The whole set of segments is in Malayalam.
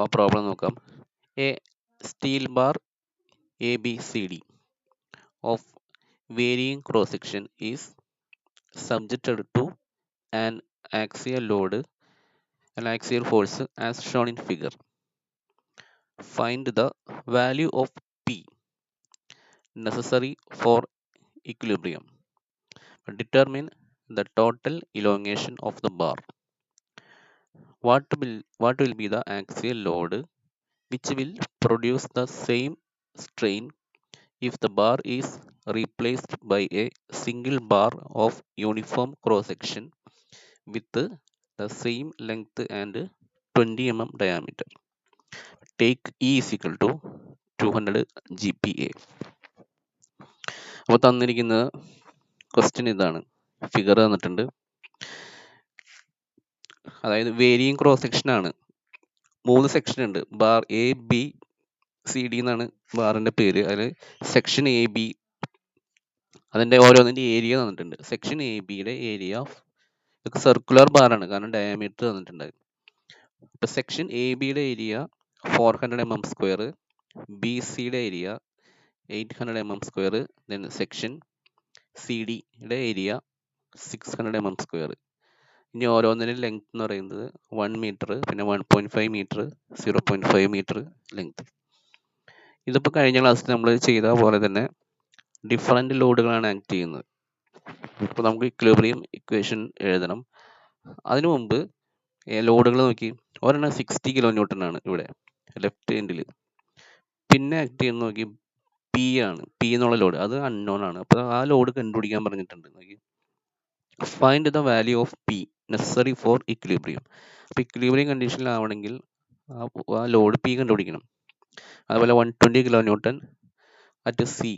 ആ പ്രോബ്ലം നോക്കാം. A steel bar ABCD of varying cross section is subjected to an axial load, an axial force as shown in figure. Find the value of P necessary for equilibrium. Determine the total elongation of the bar. What will be the axial load which will produce the same strain if the bar is replaced by a single bar of uniform cross section with the same length and 20 mm diameter? Take E is equal to 200 GPa. അപ്പോൾ തന്നിരിക്കുന്ന ക്വസ്റ്റ്യൻ ഇതാണ്, ഫിഗർ തന്നിട്ടുണ്ട്. അതായത് വേരിയിങ് ക്രോസ് സെക്ഷൻ ആണ്. 3 സെക്ഷൻ ഉണ്ട്. ബാർ ABCD എന്നാണ് ബാറിന്റെ പേര്. അതിൽ സെക്ഷൻ AB, അതിന്റെ ഓരോന്നിന്റെ ഏരിയ തന്നിട്ടുണ്ട്. സെക്ഷൻ ABയുടെ ഏരിയ ഇതൊക്കെ സർക്കുലർ ബാറാണ്, കാരണം ഡയമീറ്റർ തന്നിട്ടുണ്ട്. ഇപ്പൊ സെക്ഷൻ ABയുടെ ഏരിയ 400 mm സ്ക്വയർ, BCയുടെ area 800 mm square, then section CDയുടെ ഏരിയ 600 mm സ്ക്വയർ. ഇനി ഓരോന്നിനും ലെങ്ത് എന്ന് പറയുന്നത് 1 മീറ്റർ, പിന്നെ 1.5 മീറ്റർ, 0.5 മീറ്റർ ലെങ്ത്. ഇതിപ്പോൾ കഴിഞ്ഞ ക്ലാസ്സിൽ നമ്മൾ ചെയ്ത പോലെ തന്നെ ഡിഫറൻറ്റ് ലോഡുകളാണ് ആക്ട് ചെയ്യുന്നത്. ഇപ്പോൾ നമുക്ക് ഇക്വിലിബ്രിയം ഇക്വേഷൻ എഴുതണം. അതിനു മുമ്പ് ലോഡുകൾ നോക്കി. ഒരെണ്ണം 60 കിലോ ന്യൂട്ടൺ ആണ് ഇവിടെ ലെഫ്റ്റ് എൻഡിൽ. പിന്നെ ആക്ട് ചെയ്യുന്ന നോക്കി P ആണ്. P എന്നുള്ള ലോഡ് അത് അൺനോൺ ആണ്. അപ്പോൾ ആ ലോഡ് കണ്ടുപിടിക്കാൻ പറഞ്ഞിട്ടുണ്ട്. നോക്കി, find the value of P necessary for equilibrium. അപ്പോൾ ഇക്വിലിബ്രിയം കണ്ടീഷനിലാവണമെങ്കിൽ ആ ലോഡ് P കണ്ടുപിടിക്കണം. അതുപോലെ 120 കിലോ ന്യൂട്ടൺ അറ്റ് C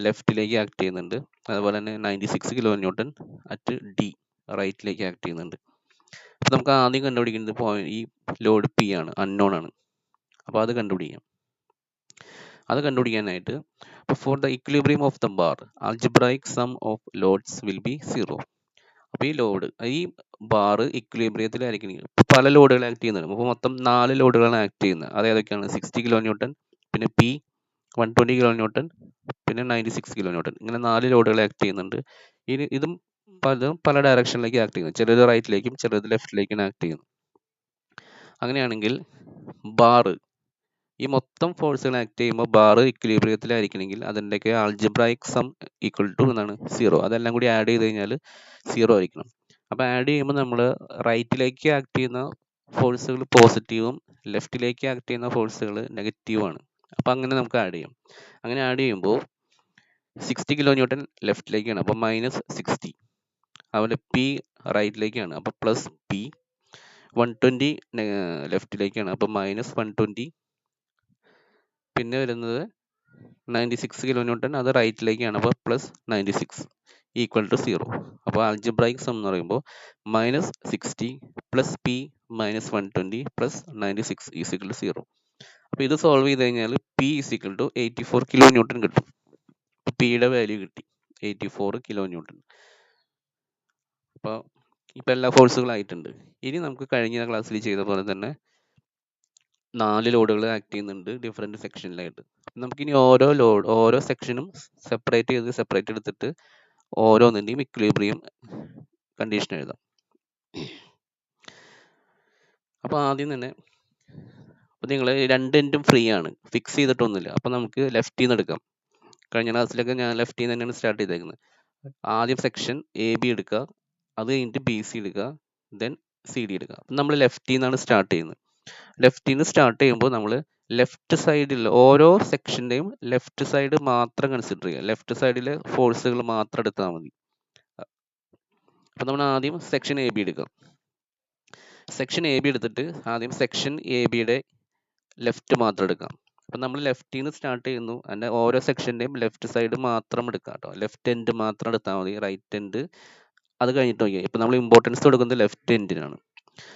ലെഫ്റ്റിലേക്ക് ആക്ട് ചെയ്യുന്നുണ്ട്. അതുപോലെ തന്നെ 96 കിലോ ന്യൂട്ടൺ അറ്റ് D റൈറ്റിലേക്ക് ആക്ട് ചെയ്യുന്നുണ്ട്. അപ്പോൾ നമുക്ക് ആദ്യം കണ്ടുപിടിക്കുന്നത് ഈ ലോഡ് P ആണ്, അൺനോൺ ആണ്. അപ്പോൾ അത് കണ്ടുപിടിക്കാം. അത് കണ്ടുപിടിക്കാനായിട്ട് for the equilibrium of the bar algebraic sum of loads will be 0. അപ്പോൾ ഈ ബാർ ഇക്വിലിബ്രിയത്തിലായിരിക്കും പല ലോഡുകൾ ആക്ട് ചെയ്യുന്നുണ്ട്. അപ്പോൾ മൊത്തം 4 ലോഡുകളാണ് ആക്ട് ചെയ്യുന്നത്. അത് ഏതൊക്കെയാണ്? 60 കിലോ ന്യൂട്ടൺ, പിന്നെ P 120 കിലോ ന്യൂട്ടൺ, പിന്നെ 96 കിലോ ന്യൂട്ടൺ. ഇങ്ങനെ 4 ലോഡുകൾ ആക്ട് ചെയ്യുന്നുണ്ട്. ഇതും പല ഡയറക്ഷനിലേക്ക് ആക്ട് ചെയ്യുന്നു. ചിലത് റൈറ്റിലേക്കും ചിലത് ലെഫ്റ്റിലേക്കും ആക്ട് ചെയ്യുന്നു. അങ്ങനെയാണെങ്കിൽ ബാർ, ഈ മൊത്തം ഫോഴ്സുകൾ ആക്ട് ചെയ്യുമ്പോൾ ബാർ ഇക്വിലിബ്രിയത്തിലായിരിക്കണമെങ്കിൽ അതിൻ്റെയൊക്കെ ആൾജിബ്രായിക് സം ഈക്വൽ ടു എന്നാണ് 0. അതെല്ലാം കൂടി ആഡ് ചെയ്ത് കഴിഞ്ഞാൽ 0 ആയിരിക്കണം. അപ്പോൾ ആഡ് ചെയ്യുമ്പോൾ നമ്മൾ റൈറ്റിലേക്ക് ആക്ട് ചെയ്യുന്ന ഫോഴ്സുകൾ പോസിറ്റീവും ലെഫ്റ്റിലേക്ക് ആക്ട് ചെയ്യുന്ന ഫോഴ്സുകൾ നെഗറ്റീവുമാണ്. അപ്പോൾ അങ്ങനെ നമുക്ക് ആഡ് ചെയ്യാം. അങ്ങനെ ആഡ് ചെയ്യുമ്പോൾ 60 കിലോ ന്യൂട്ടൺ ലെഫ്റ്റിലേക്കാണ്, അപ്പോൾ -60. അതുപോലെ P റൈറ്റിലേക്കാണ്, അപ്പോൾ +P. 120 ലെഫ്റ്റിലേക്കാണ്, അപ്പോൾ -120. പിന്നെ വരുന്നത് 96 കിലോ ന്യൂട്ടൺ, അത് റൈറ്റിലേക്കാണ്, അപ്പോൾ +96 ഈക്വൽ ടു 0. അപ്പോൾ ആൾജിബ്രായിക് സം എന്ന് പറയുമ്പോൾ -60 + P -120 + 96 ഈക്വൽ ടു 0. അപ്പോൾ ഇത് സോൾവ് ചെയ്ത് കഴിഞ്ഞാൽ P equal to 84 kilo newton കിട്ടും. പിയുടെ വാല്യൂ കിട്ടി 84 കിലോ ന്യൂട്ടൺ. അപ്പോൾ ഇപ്പം എല്ലാ ഫോഴ്സുകളായിട്ടുണ്ട്. ഇനി നമുക്ക് കഴിഞ്ഞ ക്ലാസ്സിൽ ചെയ്ത പോലെ തന്നെ 4 ലോഡുകൾ ആക്ട് ചെയ്യുന്നുണ്ട് ഡിഫറെൻറ്റ് സെക്ഷനിലായിട്ട്. നമുക്കിനി ഓരോ സെക്ഷനും സെപ്പറേറ്റ് എടുത്തിട്ട് ഓരോന്നിൻ്റെയും ഇക്വിലിബ്രിയം കണ്ടീഷൻ എഴുതാം. അപ്പോൾ ആദ്യം തന്നെ നിങ്ങൾ 2 എൻഡും ഫ്രീ ആണ്, ഫിക്സ് ചെയ്തിട്ടൊന്നുമില്ല. അപ്പോൾ നമുക്ക് ലെഫ്റ്റിൽ നിന്ന് എടുക്കാം. കഴിഞ്ഞ ക്ലാസ്സിലൊക്കെ ഞാൻ ലെഫ്റ്റിൽ നിന്ന് തന്നെയാണ് സ്റ്റാർട്ട് ചെയ്തേക്കുന്നത്. ആദ്യം സെക്ഷൻ AB എടുക്കുക, അത് കഴിഞ്ഞിട്ട് BC എടുക്കുക, ദെൻ CD എടുക്കുക. അപ്പം നമ്മൾ ലെഫ്റ്റിൽ നിന്നാണ് സ്റ്റാർട്ട് ചെയ്യുന്നത്. ലെഫ്റ്റിൽ നിന്ന് സ്റ്റാർട്ട് ചെയ്യുമ്പോൾ നമ്മൾ ലെഫ്റ്റ് സൈഡിൽ ഓരോ സെക്ഷൻ്റെയും ലെഫ്റ്റ് സൈഡ് മാത്രം കൺസിഡർ ചെയ്യുക. ലെഫ്റ്റ് സൈഡിലെ ഫോഴ്സുകൾ മാത്രം എടുത്താൽ മതി. അപ്പം നമ്മൾ ആദ്യം സെക്ഷൻ AB എടുക്കാം. സെക്ഷൻ AB എടുത്തിട്ട് ആദ്യം സെക്ഷൻ ABയുടെ ലെഫ്റ്റ് മാത്രം എടുക്കാം. അപ്പം നമ്മൾ ലെഫ്റ്റിൽ നിന്ന് സ്റ്റാർട്ട് ചെയ്യുന്നു. അതിൻ്റെ ഓരോ സെക്ഷൻ്റെയും ലെഫ്റ്റ് സൈഡ് മാത്രം എടുക്കാം കേട്ടോ. ലെഫ്റ്റ് എൻഡ് മാത്രം എടുത്താൽ മതി, റൈറ്റ് എൻഡ് അത് കഴിഞ്ഞിട്ട് നോക്കിയാൽ. ഇപ്പം നമ്മൾ ഇമ്പോർട്ടൻസ് കൊടുക്കുന്നത് ലെഫ്റ്റ് എൻഡിനാണ്.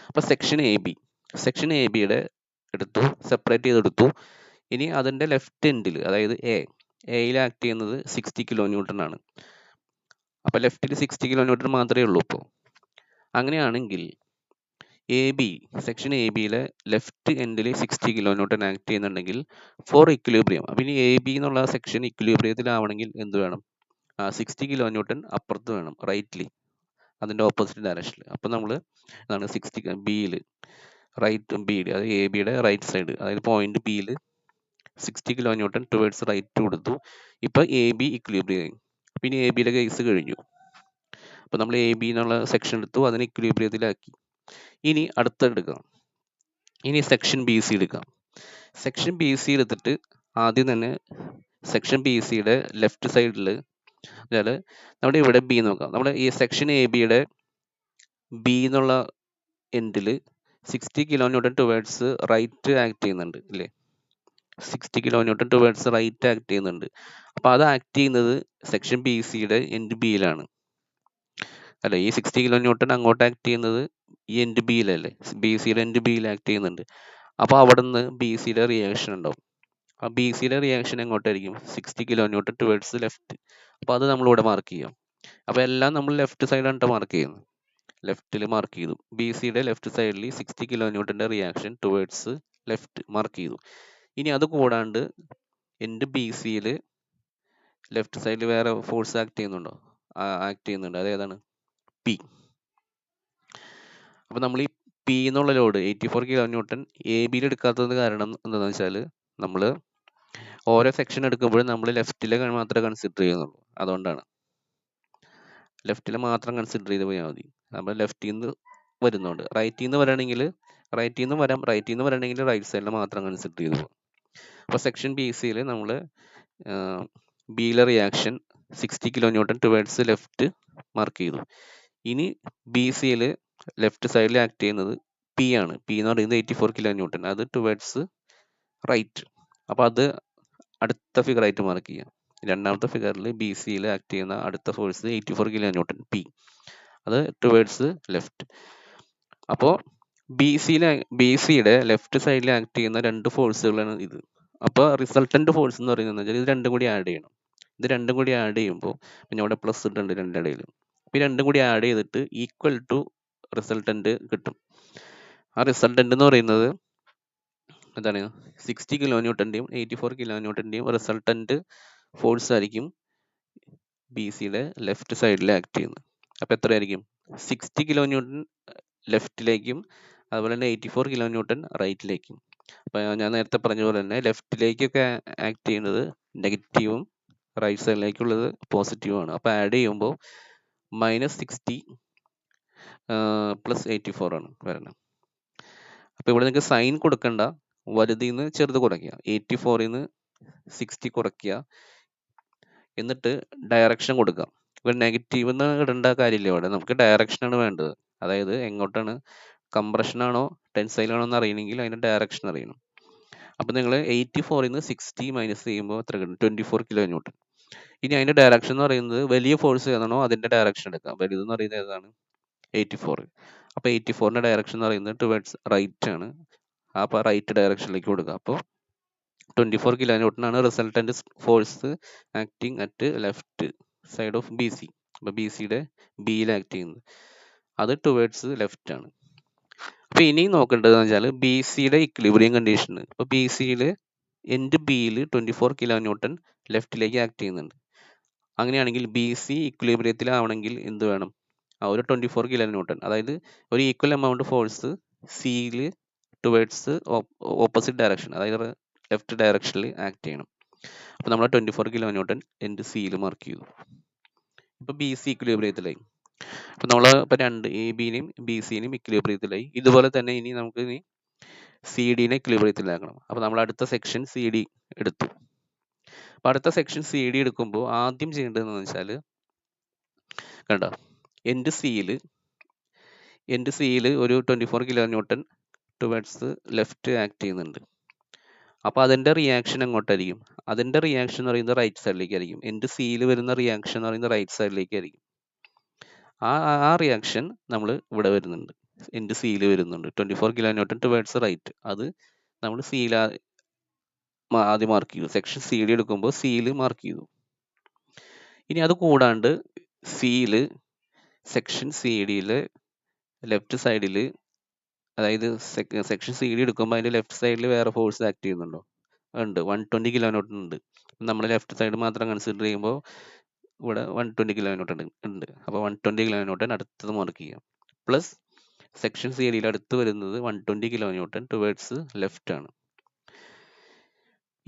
അപ്പം സെക്ഷൻ ABയുടെ എടുത്തു, സെപ്പറേറ്റ് ചെയ്തെടുത്തു. ഇനി അതിൻ്റെ ലെഫ്റ്റ് എൻഡിൽ, അതായത് എയിൽ ആക്ട് ചെയ്യുന്നത് 60 കിലോ ന്യൂട്ടൺ ആണ്. അപ്പം ലെഫ്റ്റിൽ 60 കിലോ ന്യൂട്ടൺ മാത്രമേ ഉള്ളൂ. ഇപ്പോൾ അങ്ങനെയാണെങ്കിൽ സെക്ഷൻ എ ബിയിലെ ലെഫ്റ്റ് എൻഡിൽ 60 കിലോ ന്യൂട്ടൺ ആക്ട് ചെയ്യുന്നുണ്ടെങ്കിൽ ഫോർ ഇക്വിലിബ്രിയം. അപ്പം ഇനി എ ബി എന്നുള്ള സെക്ഷൻ ഇക്വിലിബ്രിയത്തിലാവണമെങ്കിൽ എന്ത് വേണം? 60 കിലോ ന്യൂട്ടൺ അപ്പുറത്ത് വേണം, റൈറ്റ്ലി, അതിൻ്റെ ഓപ്പോസിറ്റ് ഡയറക്ഷനിൽ. അപ്പം നമ്മൾ അതാണ് 60 ബിയിൽ റൈറ്റ് ബിയിൽ, അതായത് എ ബിയുടെ റൈറ്റ് സൈഡ്, അതായത് പോയിന്റ് ബിയിൽ 60 കിലോ ന്യൂട്ടൺ ടുവേർഡ്സ് റൈറ്റ് കൊടുത്തു. ഇപ്പം എ ബി ഇക്വിലിബ്രിയം ആയി. പിന്നെ എ ബിയുടെ കേസ് കഴിഞ്ഞു. അപ്പം നമ്മൾ എ ബി എന്നുള്ള സെക്ഷൻ എടുത്തു, അതിനെ ഇക്വിലിബ്രിയത്തിലാക്കി. ഇനി അടുത്തെടുക്കാം. ഇനി സെക്ഷൻ ബി സി എടുക്കാം. സെക്ഷൻ ബി സി എടുത്തിട്ട് ആദ്യം തന്നെ സെക്ഷൻ ബി സിയുടെ ലെഫ്റ്റ് സൈഡിൽ, അതായത് നമ്മുടെ ഇവിടെ ബി നോക്കാം. നമ്മുടെ ഈ സെക്ഷൻ എ ബിയുടെ ബി എന്നുള്ള എൻഡിൽ 60 kilo newton towards right act ചെയ്യുന്നുണ്ട് അല്ലേ? 60 kilo newton towards right act ചെയ്യുന്നുണ്ട്. അപ്പോൾ അത് ആക്ട് ചെയ്യുന്നത് സെക്ഷൻ ബി സിയുടെ എൻഡ് ബിയിലാണ് അല്ല. ഈ 60 കിലോ ന്യൂട്ടൺ അങ്ങോട്ട് ആക്ട് ചെയ്യുന്നത് ഈ എൻഡ് ബിയിലല്ലേ, ബി സിയുടെ എൻഡ് ബിയിൽ ആക്ട് ചെയ്യുന്നുണ്ട്. അപ്പോൾ അവിടെ നിന്ന് ബി സിയുടെ റിയാക്ഷൻ ഉണ്ടാവും. ആ ബി സിയുടെ റിയാക്ഷൻ എങ്ങോട്ടായിരിക്കും? 60 കിലോ ന്യൂട്ടൺ ടുവേർഡ്സ് ലെഫ്റ്റ്. അപ്പോൾ അത് നമ്മളിവിടെ മാർക്ക് ചെയ്യാം. അപ്പോൾ എല്ലാം നമ്മൾ ലെഫ്റ്റ് സൈഡാണ് മാർക്ക് ചെയ്യുന്നത്. ലെഫ്റ്റിൽ മാർക്ക് ചെയ്തു. ബി സിയുടെ ലെഫ്റ്റ് സൈഡിൽ 60 കിലോ ന്യൂട്ടൻ്റെ റിയാക്ഷൻ ടുവേർഡ്സ് ലെഫ്റ്റ് മാർക്ക് ചെയ്തു. ഇനി അത് കൂടാണ്ട് എൻ്റെ ബി സിയിൽ ലെഫ്റ്റ് സൈഡിൽ വേറെ ഫോഴ്സ് ആക്ട് ചെയ്യുന്നുണ്ടോ? ആക്ട് ചെയ്യുന്നുണ്ട്. അതേതാണ്? പി. അപ്പോൾ നമ്മൾ ഈ പി എന്നുള്ള ലോഡ് 84 കിലോ ന്യൂട്ടൺ എ ബിയിൽ എടുക്കാത്തത് കാരണം എന്താണെന്ന് വെച്ചാൽ, നമ്മൾ ഓരോ സെക്ഷൻ എടുക്കുമ്പോഴും നമ്മൾ ലെഫ്റ്റിലെ മാത്രമേ കൺസിഡർ ചെയ്യുന്നുള്ളൂ. അതുകൊണ്ടാണ് ലെഫ്റ്റിൽ മാത്രം കൺസിഡർ ചെയ്ത് പോയാൽ മതി. നമ്മൾ ലെഫ്റ്റിൽ നിന്ന് വരുന്നുണ്ട്. റൈറ്റിൽ നിന്ന് വരണമെങ്കിൽ റൈറ്റിൽ നിന്ന് വരാം, റൈറ്റിൽ നിന്ന് വരണമെങ്കിൽ റൈറ്റ് സൈഡിൽ മാത്രം കൺസിഡർ ചെയ്ത് പോകും. അപ്പോൾ സെക്ഷൻ ബി സിയിൽ നമ്മൾ ബിയിലെ reaction 60 kilo newton towards left mark ചെയ്തു. ഇനി ബി സിയിൽ ലെഫ്റ്റ് സൈഡിൽ ആക്ട് ചെയ്യുന്നത് പി ആണ്. പി എന്ന് പറയുന്നത് 84 കിലോ ന്യൂട്ടൺ, അത് ടുവേർഡ്സ് റൈറ്റ്. അപ്പോൾ അത് അടുത്ത ഫിഗർ ആയിട്ട് മാർക്ക് ചെയ്യാം. രണ്ടാമത്തെ ഫിഗറിൽ ബി സിയിൽ ആക്ട് ചെയ്യുന്ന അടുത്ത ഫോഴ്സ് 84 കിലോ ന്യൂട്ടൺ പി, അത് ടുവേർഡ്സ് ലെഫ്റ്റ്. അപ്പോൾ ബി സിയുടെ ലെഫ്റ്റ് സൈഡിൽ ആക്ട് ചെയ്യുന്ന രണ്ട് ഫോഴ്സുകളാണ് ഇത്. അപ്പോൾ റിസൾട്ടന്റ് ഫോഴ്സ് എന്ന് പറയുന്നത് ഇത് രണ്ടും കൂടി ആഡ് ചെയ്യണം. ഇത് രണ്ടും കൂടി ആഡ് ചെയ്യുമ്പോൾ പിന്നെ അവിടെ പ്ലസ് ഇട്ടുണ്ട് രണ്ടിടയിൽ. അപ്പോൾ ഈ രണ്ടും കൂടി ആഡ് ചെയ്തിട്ട് ഈക്വൽ ടു റിസൾട്ടന്റ് കിട്ടും. ആ റിസൾട്ടന്റ് എന്ന് പറയുന്നത് എന്താണ്? 60 കിലോ ന്യൂട്ടൻ്റെയും 84 കിലോ ന്യൂട്ടൻ്റെയും റിസൾട്ടന്റ് ഫോഴ്സ് ആയിരിക്കും ബി സിയുടെ ലെഫ്റ്റ് സൈഡിൽ ആക്ട് ചെയ്യുന്നത്. അപ്പോൾ എത്രയായിരിക്കും? 60 കിലോ ന്യൂട്ടൺ ലെഫ്റ്റിലേക്കും അതുപോലെ തന്നെ 84 കിലോ ന്യൂട്ടൺ റൈറ്റിലേക്കും. അപ്പോൾ ഞാൻ നേരത്തെ പറഞ്ഞ പോലെ തന്നെ ലെഫ്റ്റിലേക്കൊക്കെ ആക്ട് ചെയ്യുന്നത് നെഗറ്റീവും റൈറ്റ് സൈഡിലേക്കുള്ളത് പോസിറ്റീവുമാണ്. അപ്പോൾ ആഡ് ചെയ്യുമ്പോൾ -60 + 84 ആണ് വരുന്നത്. അപ്പോൾ ഇവിടെ നിങ്ങൾക്ക് സൈൻ കൊടുക്കണ്ട, വലുതിൽ നിന്ന് ചെറുത് കുറയ്ക്കുക. 84ൽ നിന്ന് 60 കുറയ്ക്കുക, എന്നിട്ട് ഡയറക്ഷൻ കൊടുക്കുക. ഇവിടെ നെഗറ്റീവ് എന്ന് ഇടേണ്ട കാര്യമില്ല. ഇവിടെ നമുക്ക് ഡയറക്ഷനാണ് വേണ്ടത്. അതായത് എങ്ങോട്ടാണ്, കംപ്രഷൻ ആണോ ടെൻസൈൽ ആണോ എന്ന് അറിയണമെങ്കിൽ അതിൻ്റെ ഡയറക്ഷൻ അറിയണം. അപ്പോൾ നിങ്ങൾ 84ൽ നിന്ന് 60 മൈനസ് ചെയ്യുമ്പോൾ എത്ര കിട്ടും? 24 കിലോ ന്യൂട്ടൺ. ഇനി അതിൻ്റെ ഡയറക്ഷൻ എന്ന് പറയുന്നത് വലിയ ഫോഴ്സ് ഏതാണോ അതിൻ്റെ ഡയറക്ഷൻ എടുക്കാം. വലുതെന്ന് പറയുന്നത് ഏതാണ്? 84. അപ്പോൾ 84ൻ്റെ ഡയറക്ഷൻ എന്ന് പറയുന്നത് ടുവേർഡ്സ് റൈറ്റ് ആണ്. അപ്പോൾ റൈറ്റ് ഡയറക്ഷനിലേക്ക് കൊടുക്കുക. അപ്പോൾ 24 കിലോ ന്യൂട്ടൺ ആണ് resultant force acting at left side of B C. അപ്പോൾ ബി സിയുടെ ബിയിൽ ആക്ട് ചെയ്യുന്നത് അത് ടുവേർഡ്സ് ലെഫ്റ്റ് ആണ്. അപ്പോൾ ഇനി നോക്കേണ്ടതെന്ന് വെച്ചാൽ ബി സിയുടെ ഇക്വിലിബ്രിയം കണ്ടീഷൻ. ഇപ്പോൾ ബി സിയിൽ എൻഡ് ബിയിൽ 24 കിലോ ന്യൂട്ടൺ ലെഫ്റ്റിലേക്ക് ആക്ട് ചെയ്യുന്നുണ്ട്. അങ്ങനെയാണെങ്കിൽ ബി സി ഇക്വിലിബ്രിയത്തിലാവണമെങ്കിൽ എന്ത് വേണം? ഒരു 24 കിലോ ന്യൂട്ടൺ, അതായത് ഒരു ഈക്വൽ എമൗണ്ട് ഫോഴ്സ് സിയിൽ ടുവേർഡ്സ് ഓപ്പോസിറ്റ് ഡയറക്ഷൻ, അതായത് ലെഫ്റ്റ് ഡയറക്ഷനിൽ ആക്ട് ചെയ്യണം. അപ്പോൾ നമ്മൾ 24 കിലോ ന്യൂട്ടൺ എൻഡ് സിയിൽ മാർക്ക് ചെയ്തു. ഇപ്പോൾ ബി സി ഇക്വിലിബ്രിയത്തിലായി. അപ്പോൾ നമ്മൾ ഇപ്പോൾ രണ്ട് എ ബിനെയും ബി സിനെയും ഇക്വിലിബ്രിയത്തിലായി. ഇതുപോലെ തന്നെ ഇനി നമുക്ക് സി ഡിനെ ഇക്വിലിബ്രിയത്തിലാക്കണം. അപ്പോൾ നമ്മൾ അടുത്ത സെക്ഷൻ സി ഡി എടുത്തു. അപ്പോൾ അടുത്ത സെക്ഷൻ സി ഡി എടുക്കുമ്പോൾ ആദ്യം ചെയ്യേണ്ടതെന്ന് വെച്ചാൽ, കണ്ടോ, എൻഡ് സിയിൽ ഒരു 24 kilo newton towards left act ചെയ്യുന്നുണ്ട്. അപ്പോൾ അതിൻ്റെ റിയാക്ഷൻ എങ്ങോട്ടായിരിക്കും? അതിൻ്റെ റിയാക്ഷൻ എന്ന് പറയുന്നത് റൈറ്റ് സൈഡിലേക്ക് ആയിരിക്കും. എൻഡ് സിയിൽ വരുന്ന റിയാക്ഷൻ എന്ന് പറയുന്നത് റൈറ്റ് സൈഡിലേക്ക് ആയിരിക്കും. ആ റിയാക്ഷൻ നമ്മൾ ഇവിടെ വരുന്നുണ്ട്, എൻഡ് സിയിൽ വരുന്നുണ്ട്. 24 കിലോ ന്യൂട്ടൺ ടുവേർഡ്സ് റൈറ്റ്, അത് നമ്മൾ സിയിൽ ആദ്യം മാർക്ക് ചെയ്തു. സെക്ഷൻ സി ഡി എടുക്കുമ്പോൾ സിയിൽ മാർക്ക് ചെയ്തു. ഇനി അത് കൂടാണ്ട് സെക്ഷൻ സി ഡിയിൽ ലെഫ്റ്റ് സൈഡിൽ അതായത് സെക്ഷൻ സി ഡി എടുക്കുമ്പോൾ അതിൻ്റെ ലെഫ്റ്റ് സൈഡിൽ വേറെ ഫോഴ്സ് ആക്ട് ചെയ്യുന്നുണ്ടോ? ഉണ്ട്, 120 കിലോ ന്യൂട്ടൺ ഉണ്ട്. നമ്മൾ ലെഫ്റ്റ് സൈഡ് മാത്രം കൺസിഡർ ചെയ്യുമ്പോൾ ഇവിടെ 120 കിലോ ന്യൂട്ടൺ ഉണ്ട്. അപ്പോൾ 120 കിലോ ന്യൂട്ടൺ അടുത്തത് മാർക്ക് ചെയ്യാം. പ്ലസ് സെക്ഷൻ സി ഡിയിൽ അടുത്ത് വരുന്നത് 120 കിലോ ന്യൂട്ടൺ ടുവേർഡ്സ് ലെഫ്റ്റ് ആണ്.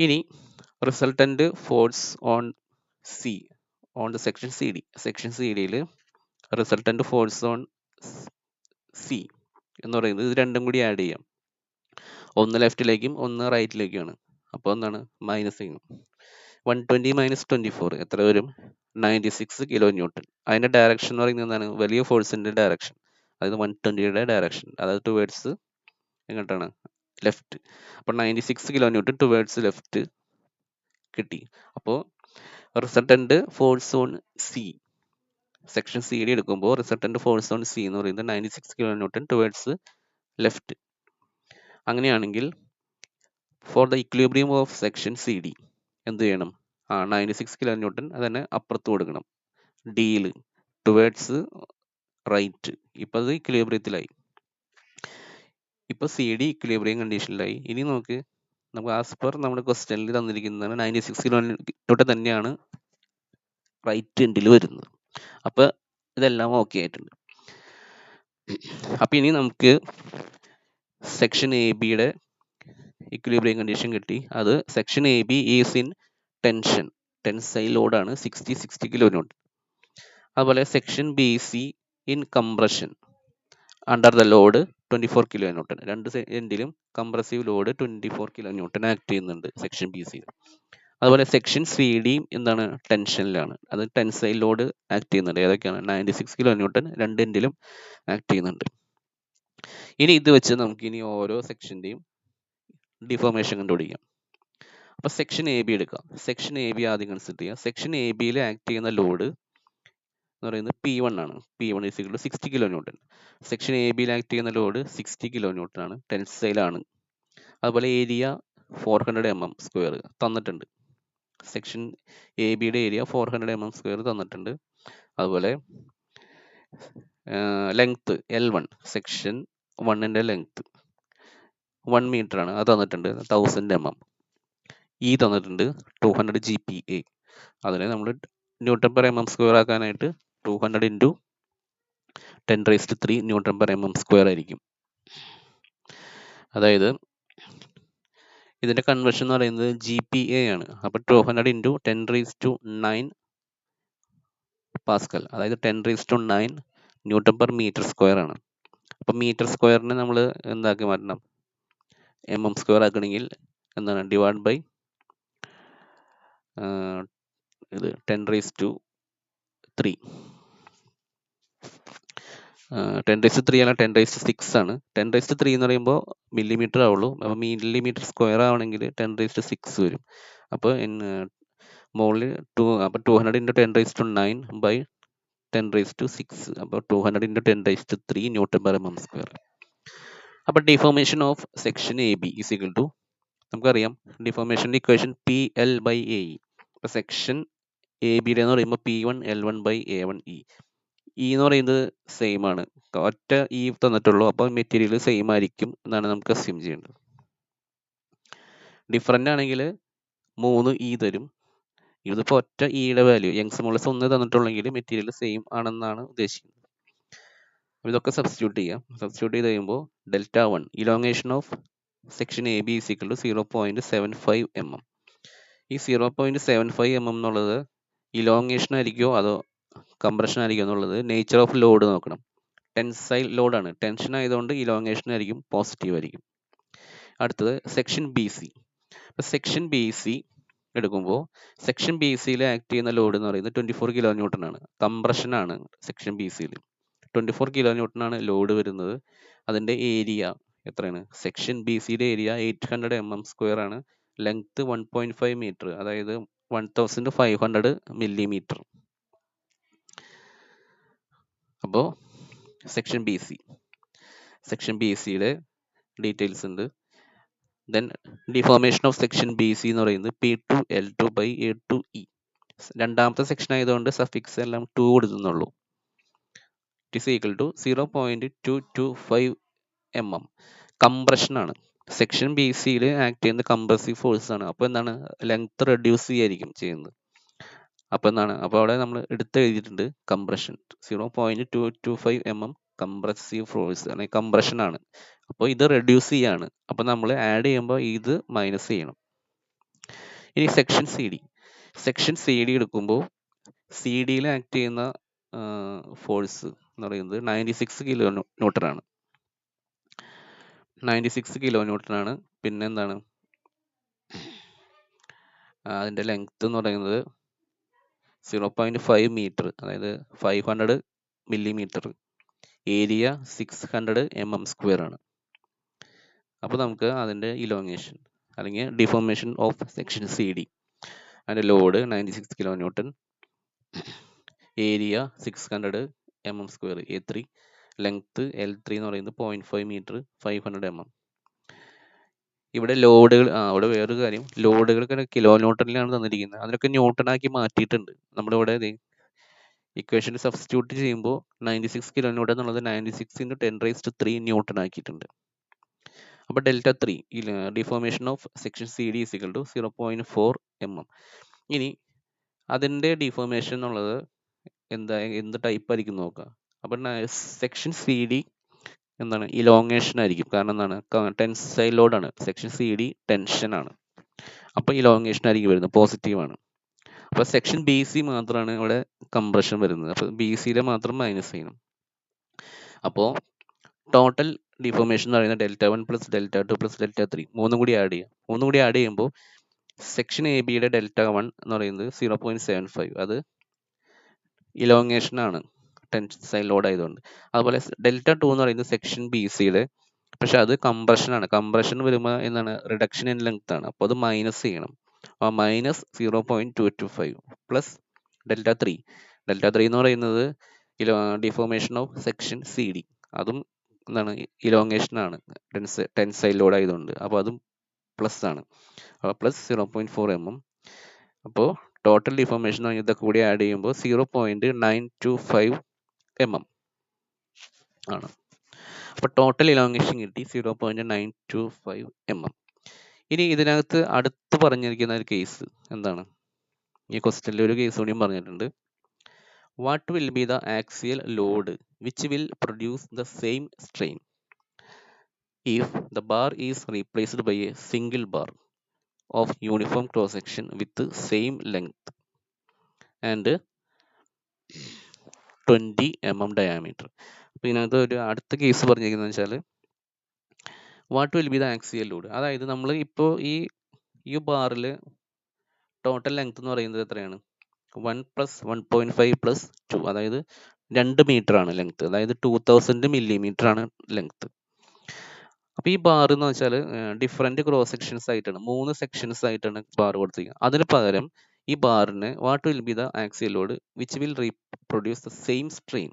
ഇനി resultant force on C on the section C D. Section C ഡിയിൽ റിസൾട്ടന്റ് ഫോഴ്സ് ഓൺ സി എന്ന് പറയുന്നത് ഇത് രണ്ടും കൂടി ആഡ് ചെയ്യാം. ഒന്ന് ലെഫ്റ്റിലേക്കും ഒന്ന് റൈറ്റിലേക്കുമാണ്. അപ്പോൾ എന്താണ്? മൈനസ് ചെയ്യണം. 120 മൈനസ് 24 എത്ര വരും? 96 കിലോ ന്യൂട്ടൺ. അതിന്റെ ഡയറക്ഷൻ എന്ന് പറയുന്നത് എന്താണ്? വലിയ ഫോഴ്സിന്റെ ഡയറക്ഷൻ, അതായത് 120യുടെ ഡയറക്ഷൻ, അതായത് ടുവേർഡ്സ് എങ്ങോട്ടാണ്? ലെഫ്റ്റ്. അപ്പോൾ 96 കിലോ ന്യൂട്ടൺ ടുവേർഡ്സ് ലെഫ്റ്റ് കിട്ടി. അപ്പോൾ resultant force on C, section C D എടുക്കുമ്പോൾ റിസൾട്ടന്റ് ഫോഴ്സ് ഓൺ സി എന്ന് പറയുന്നത് 96 കിലോ ന്യൂട്ടൺ ടുവേർഡ്സ് ലെഫ്റ്റ്. അങ്ങനെയാണെങ്കിൽ four the equilibrium of section C D എന്ത് ചെയ്യണം? 96 കിലോ ന്യൂട്ടൺ അതന്നെ അപ്പുറത്ത് കൊടുക്കണം, ഡിയിൽ ടുവേർഡ്സ് റൈറ്റ്. ഇപ്പം അത് ഇക്വിലിബ്രിയത്തിലായി. ഇപ്പൊ സി ഡി ഇക്വിലിബ്രിയം കണ്ടീഷനിലായി. ഇനി നമുക്ക് ആസ് പെർ നമ്മുടെ ക്വസ്റ്റ്യനിൽ തന്നിരിക്കുന്നതാണ് 96 കിലോ ന്യൂട്ടൺ തന്നെയാണ് റൈറ്റ് എൻഡിൽ വരുന്നത്. അപ്പൊ ഇതെല്ലാം ഓക്കെ ആയിട്ടുണ്ട്. അപ്പൊ ഇനി നമുക്ക് സെക്ഷൻ എ ബിയുടെ ഇക്വിലിബ്രിയം കണ്ടീഷൻ കിട്ടി. അത് section A B is in tension, tensile ലോഡാണ് 60 കിലോ ന്യൂട്ടൺ. അതുപോലെ section B C in compression under the load 24 kilo newton. രണ്ട് എൻഡിലും compressive load 24 kilo newton act ചെയ്യുന്നുണ്ട് സെക്ഷൻ ബി സി. അതുപോലെ സെക്ഷൻ സി ഡി എന്താണ്? ടെൻഷനിലാണ്, അത് ടെൻസൈൽ ലോഡ് ആക്ട് ചെയ്യുന്നുണ്ട്. ഏതൊക്കെയാണ്? 96 കിലോ ന്യൂട്ടൺ രണ്ട് എൻഡിലും ആക്ട് ചെയ്യുന്നുണ്ട്. ഇനി ഇത് വെച്ച് നമുക്ക് ഇനി ഓരോ സെക്ഷന്റെയും ഡിഫോർമേഷൻ കണ്ടുപിടിക്കാം. അപ്പൊ സെക്ഷൻ എ ബി എടുക്കാം. സെക്ഷൻ എ ബി ആദ്യം കൺസിഡർ ചെയ്യാം. സെക്ഷൻ എ ബിയിൽ ആക്ട് ചെയ്യുന്ന ലോഡ് എന്ന് പറയുന്നത് P1 ആണ്. P1 = 60 kilo newton. Section A ബിയിൽ ആക്ട് ചെയ്യുന്ന ലോഡ് 60 കിലോ ന്യൂട്ടൺ ആണ്, ടെൻസൈലാണ്. അതുപോലെ ഏരിയ 400 mm² തന്നിട്ടുണ്ട്. സെക്ഷൻ എ ബിയുടെ ഏരിയ 400 mm² തന്നിട്ടുണ്ട്. അതുപോലെ ലെങ്ത് L1, സെക്ഷൻ 1ന്റെ ലെങ്ത് 1 മീറ്റർ ആണ്, അത് തന്നിട്ടുണ്ട് 1000 mm. ഇ തന്നിട്ടുണ്ട് 200 GPa. അതിനെ നമ്മൾ ന്യൂട്ടൺ പെർ mm² ആക്കാനായിട്ട് 200 × 10³ ന്യൂട്ടൺ പെർ mm² ആയിരിക്കും. അതായത് ഇതിന്റെ കൺവേർഷൻ എന്ന് പറയുന്നത് GPa ആണ്. അപ്പൊ 200 × 10⁹ പാസ്കൽ, അതായത് 10⁹ ന്യൂട്ടൺ പെർ മീറ്റർ² ആണ്. അപ്പൊ മീറ്റർ² നമ്മൾ എന്താക്കി മാറ്റണം? mm² ആക്കണമെങ്കിൽ എന്താണ്? ഡിവൈഡ് ബൈ ഇത് 10⁵. 10⁵ അല്ല, 10⁶ ആണ്. 10⁵ എന്ന് പറയുമ്പോൾ മില്ലിമീറ്റർ ആവുള്ളൂ. അപ്പോൾ മില്ലിമീറ്റർ² ആവണമെങ്കിൽ 10⁶ വരും. അപ്പോൾ മുകളിൽ 200 × 10⁹ ബൈ 10⁶. അപ്പോൾ 200 × 10⁵ ന്യൂട്ടൺ പെർ mm². അപ്പോൾ deformation of section A B is equal to, നമുക്കറിയാം ഡിഫോർമേഷൻ്റെ ഇക്വേഷൻ PL/AE. അപ്പോൾ സെക്ഷൻ എ ബിയുടെ എന്ന് പറയുമ്പോൾ P1 L1/A1E. ഇ എന്ന് പറയുന്നത് സെയിം ആണ്, ഒറ്റ ഇ തന്നിട്ടുള്ളൂ. അപ്പോൾ മെറ്റീരിയൽ സെയിം ആയിരിക്കും എന്നാണ് നമുക്ക് അസ്യൂം ചെയ്യേണ്ടത്. ഡിഫറൻ്റ് ആണെങ്കിൽ 3 ഇ തരും. ഇതിപ്പോൾ ഒറ്റ ഇയുടെ വാല്യൂ യങ്സ് മോളസ് 1 തന്നിട്ടുള്ളെങ്കിൽ മെറ്റീരിയൽ സെയിം ആണെന്നാണ് ഉദ്ദേശിക്കുന്നത്. ഇതൊക്കെ സബ്സ്റ്റിറ്റ്യൂട്ട് ചെയ്യാം. സബ്സ്റ്റിറ്റ്യൂട്ട് ചെയ്ത് കഴിയുമ്പോൾ Δ1 elongation of section A B is equal to 0.75 mm. ഈ 0.75 mm എന്നുള്ളത് ഇലോങ്ങേഷൻ ആയിരിക്കുമോ അതോ കംപ്രഷൻ ആയിരിക്കും എന്നുള്ളത് നേച്ചർ ഓഫ് ലോഡ് നോക്കണം. ടെൻസൈൽ ലോഡാണ്, ടെൻഷൻ ആയതുകൊണ്ട് ഇലോങ്ങേഷൻ ആയിരിക്കും, പോസിറ്റീവ് ആയിരിക്കും. അടുത്തത് section B C. Section B C എടുക്കുമ്പോൾ സെക്ഷൻ ബി സിയിൽ ആക്ട് ചെയ്യുന്ന ലോഡ് എന്ന് പറയുന്നത് 24 കിലോ ന്യൂട്ടൺ ആണ്. കംപ്രഷൻ ആണ് സെക്ഷൻ ബി സിയിൽ. 24 കിലോ ന്യൂട്ടൺ ആണ് ലോഡ് വരുന്നത്. അതിന്റെ ഏരിയ എത്രയാണ്? സെക്ഷൻ ബി സിയുടെ ഏരിയ 800 mm² ആണ്. ലെങ്ത് 1.5 മീറ്റർ, അതായത് 1500 മില്ലിമീറ്റർ. അപ്പോൾ സെക്ഷൻ ബി സിയുടെ ഡീറ്റെയിൽസ് ഉണ്ട്. Then deformation of section B C എന്ന് പറയുന്നത് P2L2/A2E. രണ്ടാമത്തെ സെക്ഷൻ ആയതുകൊണ്ട് സഫിക്സ് എല്ലാം 2 കൊടുക്കുന്നുള്ളൂ. It is equal to 0.225 mm. Compression ആണ്. സെക്ഷൻ ബി സിയിൽ ആക്ട് ചെയ്യുന്ന കംപ്രസീവ് ഫോഴ്സ് ആണ്. അപ്പോൾ എന്താണ്, ലെങ്ത് റെഡ്യൂസ് ചെയ്യായിരിക്കും ചെയ്യുന്നത്. അപ്പോൾ എന്താണ്, അപ്പോൾ അവിടെ നമ്മൾ എടുത്ത് എഴുതിയിട്ടുണ്ട് കംപ്രഷൻ 0.225 mm കംപ്രസീവ് ഫോഴ്സ് അല്ലെങ്കിൽ കംപ്രഷൻ ആണ്. അപ്പോൾ ഇത് റെഡ്യൂസ് ചെയ്യാണ്. അപ്പോൾ നമ്മൾ ആഡ് ചെയ്യുമ്പോൾ ഇത് മൈനസ് ചെയ്യണം. ഇനി section C D. Section C D എടുക്കുമ്പോൾ സി ഡിയിൽ ആക്ട് ചെയ്യുന്ന ഫോഴ്സ് എന്ന് പറയുന്നത് 96 കിലോ ന്യൂട്ടൺ ആണ്. 96 കിലോ ന്യൂട്ടൺ ആണ്. പിന്നെ എന്താണ്, അതിൻ്റെ ലെങ്ത് എന്ന് പറയുന്നത് 0.5 മീറ്റർ, അതായത് 500 മില്ലിമീറ്റർ. ഏരിയ 600 mm² ആണ്. അപ്പോൾ നമുക്ക് അതിൻ്റെ ഇലോങ്ങേഷൻ അല്ലെങ്കിൽ deformation of section C D. അതിൻ്റെ load 96 kilo newton, area 600 mm², A3, length L3 എന്ന് പറയുന്നത് 0.5 മീറ്റർ, 500 mm. ഇവിടെ ലോഡുകൾ, അവിടെ വേറൊരു കാര്യം, ലോഡുകൾക്ക് കിലോ ന്യൂട്ടണിലാണ് തന്നിരിക്കുന്നത്. അതിനൊക്കെ ന്യൂട്ടണാക്കി മാറ്റിയിട്ടുണ്ട്. നമ്മളിവിടെ ഇക്വേഷൻ സബ്സ്റ്റിറ്റ്യൂട്ട് ചെയ്യുമ്പോൾ 96 കിലോ ന്യൂട്ടൺ എന്നുള്ളത് 96 × 10³ ന്യൂട്ടൺ ആക്കിയിട്ടുണ്ട്. അപ്പോൾ Δ3 deformation of section C D = 0.4 mm. ഇനി അതിൻ്റെ ഡിഫോർമേഷൻ എന്നുള്ളത് എന്ത് ടൈപ്പ് ആയിരിക്കും നോക്കുക. അപ്പം സെക്ഷൻ സി ഡി എന്താണ്, ഇലോങ്ങേഷൻ ആയിരിക്കും. കാരണം എന്താണ്, ടെൻസൈൽ ലോഡാണ്. സെക്ഷൻ സി ഡി ടെൻഷൻ ആണ്. അപ്പോൾ ഇലോങ്ങേഷൻ ആയിരിക്കും വരുന്നത്, പോസിറ്റീവാണ്. അപ്പോൾ സെക്ഷൻ ബി സി മാത്രമാണ് ഇവിടെ കംപ്രഷൻ വരുന്നത്. അപ്പോൾ ബി സിയിലെ മാത്രം മൈനസ് ചെയ്യണം. അപ്പോൾ ടോട്ടൽ ഡിഫോർമേഷൻ എന്ന് പറയുന്നത് Δ1 + Δ2 + Δ3 മൂന്നും കൂടി ആഡ് ചെയ്യാം. മൂന്നും കൂടി ആഡ് ചെയ്യുമ്പോൾ സെക്ഷൻ എ ബിയുടെ Δ1 എന്ന് പറയുന്നത് 0.75, അത് ഇലോങ്ങേഷൻ ആണ്, ടെൻസൈൽ ലോഡ് ആയതുകൊണ്ട്. അതുപോലെ Δ2 എന്ന് പറയുന്നത് സെക്ഷൻ ബി സിയുടെ, പക്ഷെ അത് കംപ്രഷൻ ആണ്. കംപ്രഷൻ വരുമ്പോൾ എന്താണ്, റിഡക്ഷൻ ഇൻ ലെങ്ത് ആണ്. അപ്പോൾ അത് മൈനസ് ചെയ്യണം. അപ്പോൾ -0.225 പ്ലസ് Δ3. Δ3 എന്ന് പറയുന്നത് deformation of section C D, അതും എന്താണ്, ഇലോങ്ങേഷൻ ആണ്, ടെൻസൈൽ ലോഡ് ആയതുകൊണ്ട്. അപ്പോൾ അതും പ്ലസ് ആണ്. അപ്പോൾ പ്ലസ് 0.4 mm. അപ്പോൾ ടോട്ടൽ ഡിഫോർമേഷൻ ഇതൊക്കെ കൂടി ആഡ് ചെയ്യുമ്പോൾ 0.925 mm ആണ്. അപ്പോൾ ടോട്ടൽ ഇലോങ്ങേഷൻ കിട്ടി 0.925 mm. ഇനി ഇതിനകത്ത് അടുത്ത് പറഞ്ഞിരിക്കുന്ന ഒരു കേസ് എന്താണ്, ഈ ക്വസ്റ്റ്യനിൽ ഒരു കേസ് കൂടിയും പറഞ്ഞിട്ടുണ്ട്. What will be the axial load which will produce the same strain if the bar is replaced by a single bar of uniform cross section with the same length and 20 mm diameter? അപ്പോൾ ഇതിനകത്ത് ഒരു അടുത്ത കേസ് പറഞ്ഞിരിക്കുന്നത് വെച്ചാൽ what will be the axial load. അതായത് നമ്മൾ ഇപ്പോൾ ഈ ബാറിൽ ടോട്ടൽ ലെങ്ത് എന്ന് പറയുന്നത് എത്രയാണ്, 1 + 1.5 + 2, അതായത് 2 മീറ്റർ ആണ് ലെങ്ത്, അതായത് 2000 മില്ലിമീറ്റർ ആണ് ലെങ്ത്. അപ്പോൾ ഈ ബാർ എന്ന് വെച്ചാൽ ഡിഫറെൻറ്റ് ക്രോസ് സെക്ഷൻസ് ആയിട്ടാണ്, 3 സെക്ഷൻസ് ആയിട്ടാണ് ബാർ കൊടുത്തിരിക്കുന്നത്. അതിന് പകരം ഈ ബാറിന് what will be the axial load which will reproduce the same strain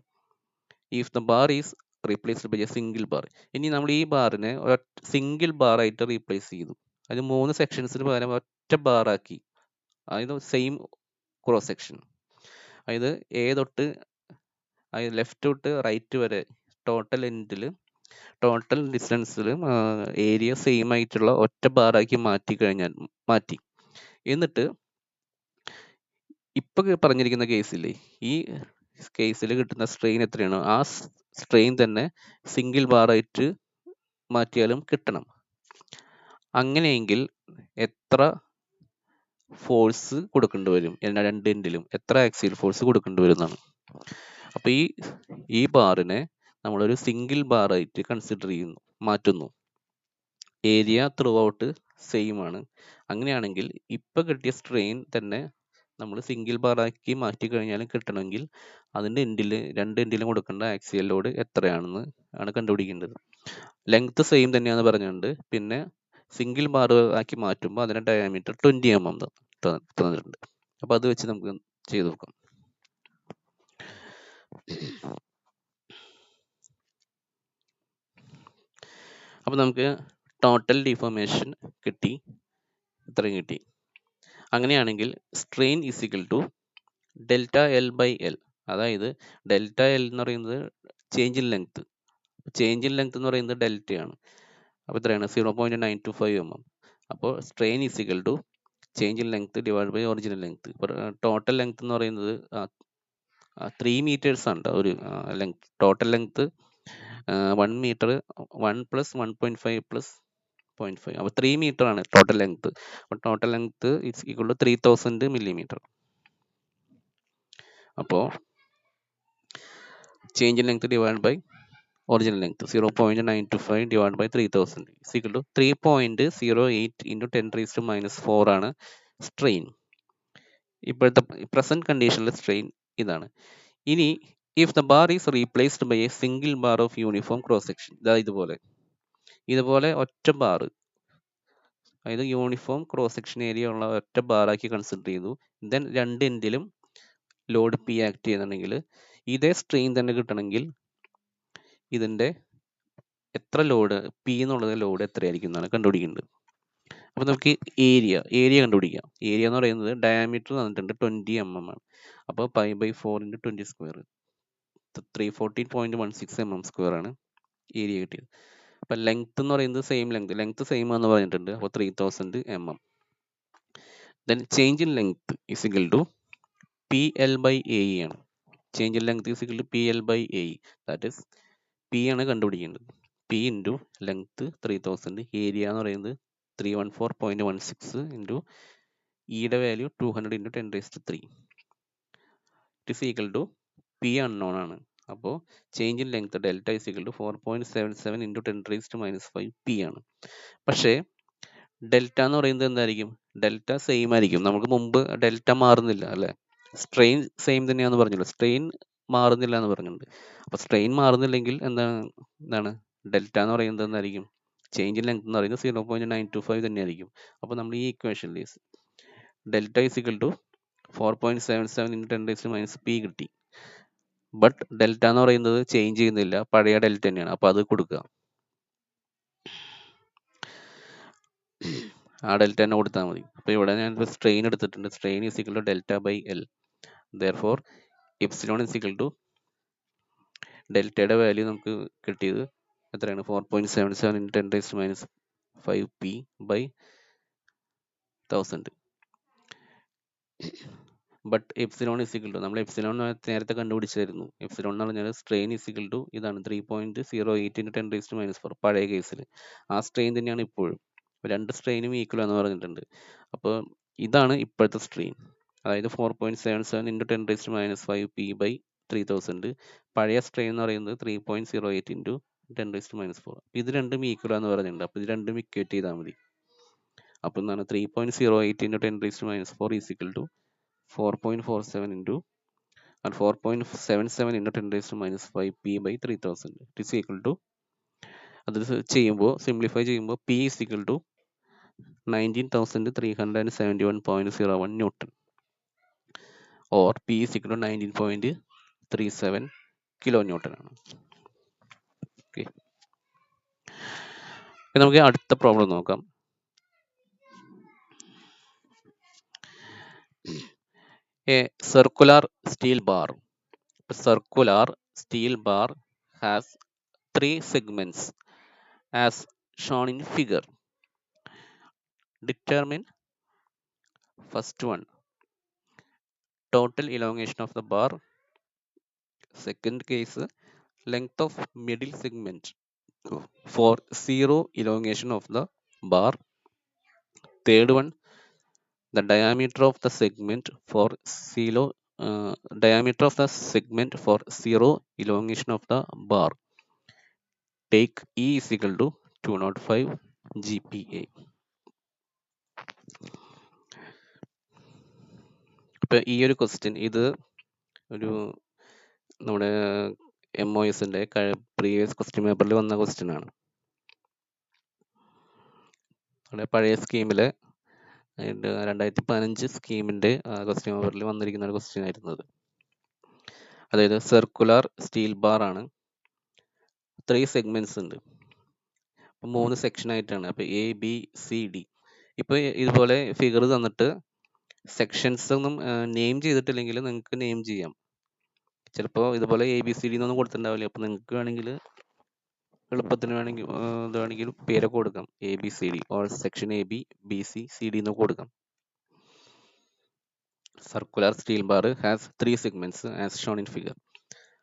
if the bar is replaced by a single bar. ഇനി നമ്മൾ ഈ ബാറിനെ സിംഗിൾ ബാർ ആയിട്ട് റീപ്ലേസ് ചെയ്തു. അത് 3 സെക്ഷൻസിന് പകരം ഒറ്റ ബാർ ആക്കി, അതായത് സെയിം ക്രോസ് സെക്ഷൻ, അതായത് ലെഫ്റ്റ് തൊട്ട് റൈറ്റ് വരെ ടോട്ടൽ ഡിസ്റ്റൻസിൽ ഏരിയ സെയിം ആയിട്ടുള്ള ഒറ്റ ബാറാക്കി മാറ്റി. എന്നിട്ട് ഇപ്പൊ പറഞ്ഞിരിക്കുന്ന കേസില്ലേ, ഈ കേസിൽ കിട്ടുന്ന സ്ട്രെയിൻ എത്രയാണോ ആ സ്ട്രെയിൻ തന്നെ സിംഗിൾ ബാറായിട്ട് മാറ്റിയാലും കിട്ടണം. അങ്ങനെയെങ്കിൽ എത്ര ഫോഴ്സ് കൊടുക്കേണ്ടി വരും, രണ്ട് എൻഡിലും എത്ര ആക്സിയൽ ഫോഴ്സ് കൊടുക്കേണ്ടി വരും എന്നാണ്. അപ്പോൾ ഈ ബാറിനെ നമ്മളൊരു സിംഗിൾ ബാറായിട്ട് കൺസിഡർ മാറ്റുന്നു. ഏരിയ ത്രൂ ഔട്ട് സെയിം ആണ്. അങ്ങനെയാണെങ്കിൽ ഇപ്പം കിട്ടിയ സ്ട്രെയിൻ തന്നെ നമ്മൾ സിംഗിൾ ബാറാക്കി മാറ്റി കഴിഞ്ഞാലും കിട്ടണമെങ്കിൽ അതിൻ്റെ രണ്ട് എൻഡിലും കൊടുക്കേണ്ട ആക്സിയൽ ലോഡ് എത്രയാണെന്ന് ആണ് കണ്ടുപിടിക്കേണ്ടത്. ലെങ്ത് സെയിം തന്നെയാണെന്ന് പറഞ്ഞിട്ടുണ്ട്. പിന്നെ സിംഗിൾ ബാർ ആക്കി മാറ്റുമ്പോൾ അതിൻ്റെ ഡയാമീറ്റർ 20 mm തന്നിട്ടുണ്ട്. അപ്പോൾ അത് വെച്ച് നമുക്ക് ചെയ്ത് നോക്കാം. അപ്പോൾ നമുക്ക് ടോട്ടൽ ഡിഫോർമേഷൻ കിട്ടി, ഇത്രയും കിട്ടി. അങ്ങനെയാണെങ്കിൽ സ്ട്രെയിൻ = Δl/L, അതായത് Δl എന്ന് പറയുന്നത് change in length, change in length എന്ന് പറയുന്നത് ഡെൽറ്റയാണ്. അപ്പോൾ എത്രയാണ് 0.925 mm. അപ്പോൾ strain is equal to change in length divide by original length. ഇപ്പോൾ ടോട്ടൽ ലെങ്ത് എന്ന് പറയുന്നത് 3 meters ആണ് ഒരു ലെങ്ത്. Total length 1 meter 1 + 1.5 + 0.5. അപ്പോൾ 3 meter ആണ് ടോട്ടൽ ലെങ്ത്. അപ്പോൾ total length is equal to 3000 millimeter. അപ്പോൾ change in length divide by original length 0.925 divided by 3000 is equal to 3.08 into 10⁻⁻⁴ ആണ് സ്ട്രെയിൻ. ഇപ്പോഴത്തെ പ്രസന്റ് കണ്ടീഷനിലെ സ്ട്രെയിൻ ഇതാണ്. ഇനി if the bar is replaced by a single bar of uniform cross section, ഇതുപോലെ ഒറ്റ ബാർ, അതായത് യൂണിഫോം ക്രോസ് സെക്ഷൻ ഏരിയ ഉള്ള ഒറ്റ ബാറാക്കി കൺസിഡർ ചെയ്തു. ദെൻ രണ്ട് എൻഡിലും ലോഡ് പി ആക്ട് ചെയ്യുന്നുണ്ടെങ്കിൽ ഇതേ സ്ട്രെയിൻ തന്നെ കിട്ടണമെങ്കിൽ ഇതിന്റെ എത്ര ലോഡ് പി എന്നുള്ളത് ലോഡ് എത്രയായിരിക്കും എന്നാണ് കണ്ടുപിടിക്കേണ്ടത്. അപ്പോൾ നമുക്ക് ഏരിയ കണ്ടുപിടിക്കാം. ഏരിയ എന്ന് പറയുന്നത് ഡയാമീറ്റർ തന്നിട്ടുണ്ട് 20 mm ആണ്. അപ്പോൾ π/4 × 20² 314.16 mm² ആണ് ഏരിയ കിട്ടിയത്. അപ്പം ലെങ്ത് എന്ന് പറയുന്നത് ലെങ്ത് സെയിം എന്ന് പറഞ്ഞിട്ടുണ്ട്. അപ്പോൾ 3000 mm. Then change in length is equal to PL/AE ആണ്. Change in length is equal to PL/AE. That is P ആണ് കണ്ടുപിടിക്കേണ്ടത്. പി ഇൻറ്റു ലെങ്ത് 3000, ഏരിയ എന്ന് പറയുന്നത് 314.16 ഇൻറ്റു ഇയുടെ value 200 × 10⁻³ it is equal to P unknown ആണ്. അപ്പോൾ change in length delta is equal to 4.77 × 10⁻⁵ P ആണ്. പക്ഷേ ഡെൽറ്റ എന്ന് പറയുന്നത് എന്തായിരിക്കും? ഡെൽറ്റ സെയിം ആയിരിക്കും. നമുക്ക് മുമ്പ് ഡെൽറ്റ മാറുന്നില്ല അല്ലേ? സ്ട്രെയിൻ സെയിം തന്നെയാണെന്ന് പറഞ്ഞല്ലോ. സ്ട്രെയിൻ മാറുന്നില്ല എന്ന് പറഞ്ഞിട്ടുണ്ട്. അപ്പോൾ സ്ട്രെയിൻ മാറുന്നില്ലെങ്കിൽ എന്താണ് ഡെൽറ്റ എന്ന് പറയുന്നത് എന്തായിരിക്കും? ചേഞ്ച് ഇൻ ലെങ്ത് എന്ന് പറയുന്നത് 0.925 തന്നെയായിരിക്കും. അപ്പോൾ നമ്മൾ ഈ ഇക്വേഷനിൽ delta is equal to 4.77 × 10⁻⁻p കിട്ടി. ബട്ട് ഡെൽറ്റ എന്ന് പറയുന്നത് ചേഞ്ച് ചെയ്യുന്നില്ല, പഴയ ഡെൽറ്റ തന്നെയാണ്. അപ്പോൾ അത് കൊടുക്കുക. ആ ഡെൽറ്റ തന്നെ കൊടുത്താൽ മതി. അപ്പോൾ ഇവിടെ ഞാൻ സ്ട്രെയിൻ എടുത്തിട്ടുണ്ട്. സ്ട്രെയിൻ ഈസ് ഈക്വൽ ടു ഡെൽറ്റ/L. therefore epsilon is equal to ഡെൽറ്റയുടെ വാല്യൂ നമുക്ക് കിട്ടിയത് എത്രയാണ്? 4.77 × 10⁻⁵p/1000. But epsilon is equal to, നമ്മൾ എപ്സിലോൺ നേരത്തെ കണ്ടുപിടിച്ചായിരുന്നു. എപ്സിലോൺ എന്ന് പറഞ്ഞാൽ സ്ട്രെയിൻ ഈസ് ഈക്വൽ ടു ഇതാണ് 3.08 × 10⁻⁴ പഴയ കേസിൽ. ആ സ്ട്രെയിൻ തന്നെയാണ് ഇപ്പോഴും. രണ്ട് സ്ട്രെയിനും ഈക്വൽ എന്ന് പറഞ്ഞിട്ടുണ്ട്. അപ്പോൾ ഇതാണ് ഇപ്പോഴത്തെ സ്ട്രെയിൻ, അതായത് 4.77 × 10⁻⁵p/3000. പഴയ സ്ട്രെയിൻ എന്ന് പറയുന്നത് 3.08 × 10⁻⁴. ഇത് രണ്ടും ഈക്വൽ എന്ന് പറഞ്ഞിട്ടുണ്ട്. അപ്പോൾ ഇത് രണ്ടും ഇക്വേറ്റ് ചെയ്താൽ മതി. അപ്പോൾ എന്താണ് 3.08 × 10⁻⁴ is equal to 4.77 × 10⁻⁵p/3000. It is equal to, അത് ചെയ്യുമ്പോൾ സിംപ്ലിഫൈ ചെയ്യുമ്പോൾ p is equal to 19,371.01 Newton or p is equal to 19.37 kilonewton ആണ്. ഓക്കെ, നമുക്ക് അടുത്ത പ്രോബ്ലം നോക്കാം. A circular steel bar. A circular steel bar has 3 segments as shown in figure. Determine first one, total elongation of the bar. Second case, length of middle segment for 0 elongation of the bar. Third one, the diameter of the segment for 0 elongation of the bar. Take E is equal to 205 GPa. ഇപ്പം ഈ ഒരു ക്വസ്റ്റ്യൻ ഇത് ഒരു നമ്മുടെ MOSന്റെ പ്രീവിയസ് ക്വസ്റ്റ്യൻ പേപ്പറിൽ വന്ന ക്വസ്റ്റ്യൻ ആണ്. നമ്മുടെ പഴയ സ്കീമിലെ 2015 സ്കീമിന്റെ ക്വസ്റ്റ്യൻ പേപ്പറിൽ വന്നിരിക്കുന്ന ഒരു ക്വസ്റ്റ്യൻ ആയിരുന്നത്. അതായത് സർക്കുലർ സ്റ്റീൽ ബാർ ആണ്, 3 സെഗ്മെന്റ്സ് ഉണ്ട്, 3 സെക്ഷൻ ആയിട്ടാണ്. അപ്പോൾ ABCD. ഇപ്പോൾ ഇതുപോലെ ഫിഗർ തന്നിട്ട് സെക്ഷൻസ് ഒന്നും നെയിം ചെയ്തിട്ടില്ലെങ്കിൽ നിങ്ങൾക്ക് നെയിം ചെയ്യാം. ചിലപ്പോൾ ഇതുപോലെ ABCD എന്നൊന്നും കൊടുത്തിട്ടുണ്ടാവില്ല. അപ്പോൾ നിങ്ങൾക്ക് വേണമെങ്കിൽ എളുപ്പത്തിന് വേണമെങ്കിൽ ഇത് വേണമെങ്കിൽ പേരൊക്കെ കൊടുക്കാം, ABCD or section AB BC CD എന്നൊക്കെ കൊടുക്കാം. Circular steel bar has 3 segments as shown in figure.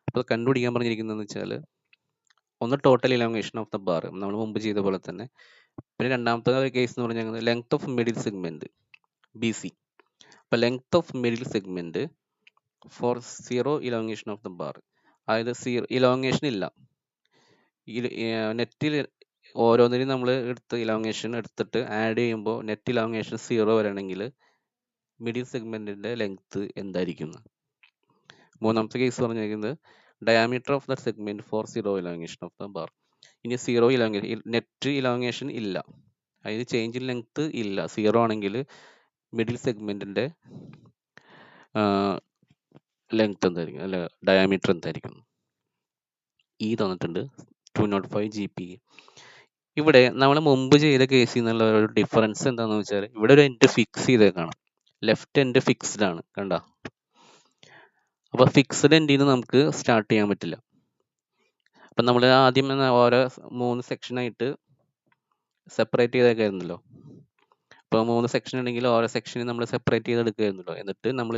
അപ്പോൾ കണ്ടുപിടിക്കാൻ പറഞ്ഞിരിക്കുന്നതെന്ന് വെച്ചാൽ ഒന്ന് total elongation of the bar, നമ്മൾ മുമ്പ് ചെയ്ത പോലെ തന്നെ. പിന്നെ രണ്ടാമത്തെ ഒരു കേസ് എന്ന് പറഞ്ഞാൽ length of middle segment BC. അപ്പോൾ length of middle segment for 0 elongation of the bar, അതായത് 0 ഇലോങ്ങേഷൻ ഇല്ല. നെറ്റിൽ ഓരോന്നിനും നമ്മൾ ഇലോങ്ങേഷൻ എടുത്തിട്ട് ആഡ് ചെയ്യുമ്പോൾ നെറ്റ് ഇലോങ്ങേഷൻ 0 വരണമെങ്കിൽ മിഡിൽ സെഗ്മെന്റിന്റെ ലെങ്ത് എന്തായിരിക്കും. മൂന്നാമത്തെ കേസ് പറഞ്ഞിരിക്കുന്നത് diameter of the segment for 0 elongation of the bar. ഇനി 0 ഇലോങ്ങേഷൻ, നെറ്റ് ഇലോങ്ങേഷൻ ഇല്ല, അതായത് ചേഞ്ച് ഇൻ ലെങ്ത് ഇല്ല, 0 ആണെങ്കിൽ മിഡിൽ സെഗ്മെന്റിന്റെ ലെങ്ത് എന്തായിരിക്കും, അല്ല ഡയാമീറ്റർ എന്തായിരിക്കും. ഈ തന്നിട്ടുണ്ട് 205 GPa. ഇവിടെ നമ്മൾ മുമ്പ് ചെയ്ത കേസിൽ നിന്നുള്ള ഒരു ഡിഫറൻസ് എന്താണെന്ന് വെച്ചാൽ ഇവിടെ ഒരു എൻഡ് ഫിക്സ് ചെയ്തേക്കാണ്, ലെഫ്റ്റ് എൻഡ് ഫിക്സ്ഡ് ആണ്, കണ്ട. അപ്പൊ ഫിക്സ്ഡ് എൻഡിൽ നിന്ന് നമുക്ക് സ്റ്റാർട്ട് ചെയ്യാൻ പറ്റില്ല. അപ്പൊ നമ്മൾ ആദ്യം ഓരോ 3 സെക്ഷനായിട്ട് സെപ്പറേറ്റ് ചെയ്തേക്കായിരുന്നല്ലോ. ഇപ്പോൾ 3 സെക്ഷൻ ഉണ്ടെങ്കിൽ ഓരോ സെക്ഷനും നമ്മൾ സെപ്പറേറ്റ് ചെയ്തെടുക്കുമായിരുന്നല്ലോ. എന്നിട്ട് നമ്മൾ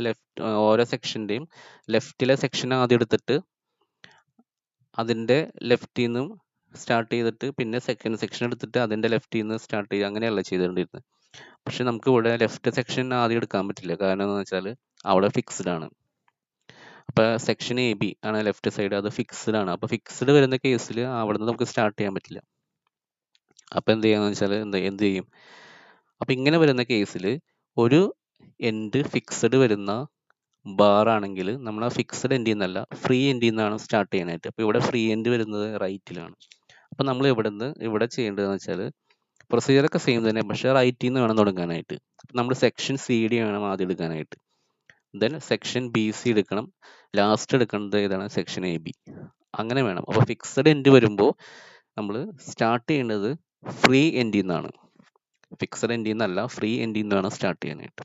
ഓരോ സെക്ഷൻ്റെയും ലെഫ്റ്റിലെ സെക്ഷൻ ആദ്യം എടുത്തിട്ട് അതിൻ്റെ ലെഫ്റ്റിൽ നിന്നും സ്റ്റാർട്ട് ചെയ്തിട്ട് പിന്നെ സെക്കൻഡ് സെക്ഷൻ എടുത്തിട്ട് അതിൻ്റെ ലെഫ്റ്റിൽ നിന്ന് സ്റ്റാർട്ട് ചെയ്യുക, അങ്ങനെയല്ല ചെയ്തുകൊണ്ടിരുന്നത്. പക്ഷെ നമുക്ക് ഇവിടെ ലെഫ്റ്റ് സെക്ഷൻ ആദ്യം എടുക്കാൻ പറ്റില്ല, കാരണം എന്താണെന്ന് വെച്ചാൽ അവിടെ ഫിക്സ്ഡ് ആണ്. അപ്പോൾ സെക്ഷൻ AB ആണ് ലെഫ്റ്റ് സൈഡ്, അത് ഫിക്സ്ഡ് ആണ്. അപ്പോൾ ഫിക്സ്ഡ് വരുന്ന കേസിൽ അവിടെ നിന്ന് നമുക്ക് സ്റ്റാർട്ട് ചെയ്യാൻ പറ്റില്ല. അപ്പോൾ എന്ത് ചെയ്യാന്ന് വെച്ചാൽ എന്ത് ചെയ്യും, അപ്പോൾ ഇങ്ങനെ വരുന്ന കേസിൽ ഒരു എൻഡ് ഫിക്സ്ഡ് വരുന്ന ബാർ ആണെങ്കിൽ നമ്മൾ ആ ഫിക്സ്ഡ് എൻഡിൽ നിന്നല്ല ഫ്രീ എൻഡിൽ നിന്നാണ് സ്റ്റാർട്ട് ചെയ്യാനായിട്ട്. അപ്പോൾ ഇവിടെ ഫ്രീ എൻഡ് വരുന്നത് റൈറ്റിലാണ്. അപ്പോൾ നമ്മൾ ഇവിടെ ചെയ്യേണ്ടതെന്ന് വെച്ചാൽ പ്രൊസീജിയറൊക്കെ സെയിം തന്നെ, പക്ഷേ റൈറ്റിൽ നിന്ന് വേണം തുടങ്ങാനായിട്ട്. നമ്മൾ സെക്ഷൻ CD വേണം ആദ്യം എടുക്കാനായിട്ട്, ദെൻ സെക്ഷൻ BC എടുക്കണം, ലാസ്റ്റ് എടുക്കുന്നത് ഏതാണ്, സെക്ഷൻ AB, അങ്ങനെ വേണം. അപ്പോൾ ഫിക്സ്ഡ് എൻഡ് വരുമ്പോൾ നമ്മൾ സ്റ്റാർട്ട് ചെയ്യേണ്ടത് ഫ്രീ എൻഡിൽ നിന്നാണ്, ഫിക്സ്ഡ് എൻഡിൽ നിന്നല്ല ഫ്രീ എൻഡിൽ നിന്നാണ് സ്റ്റാർട്ട് ചെയ്യാനായിട്ട്.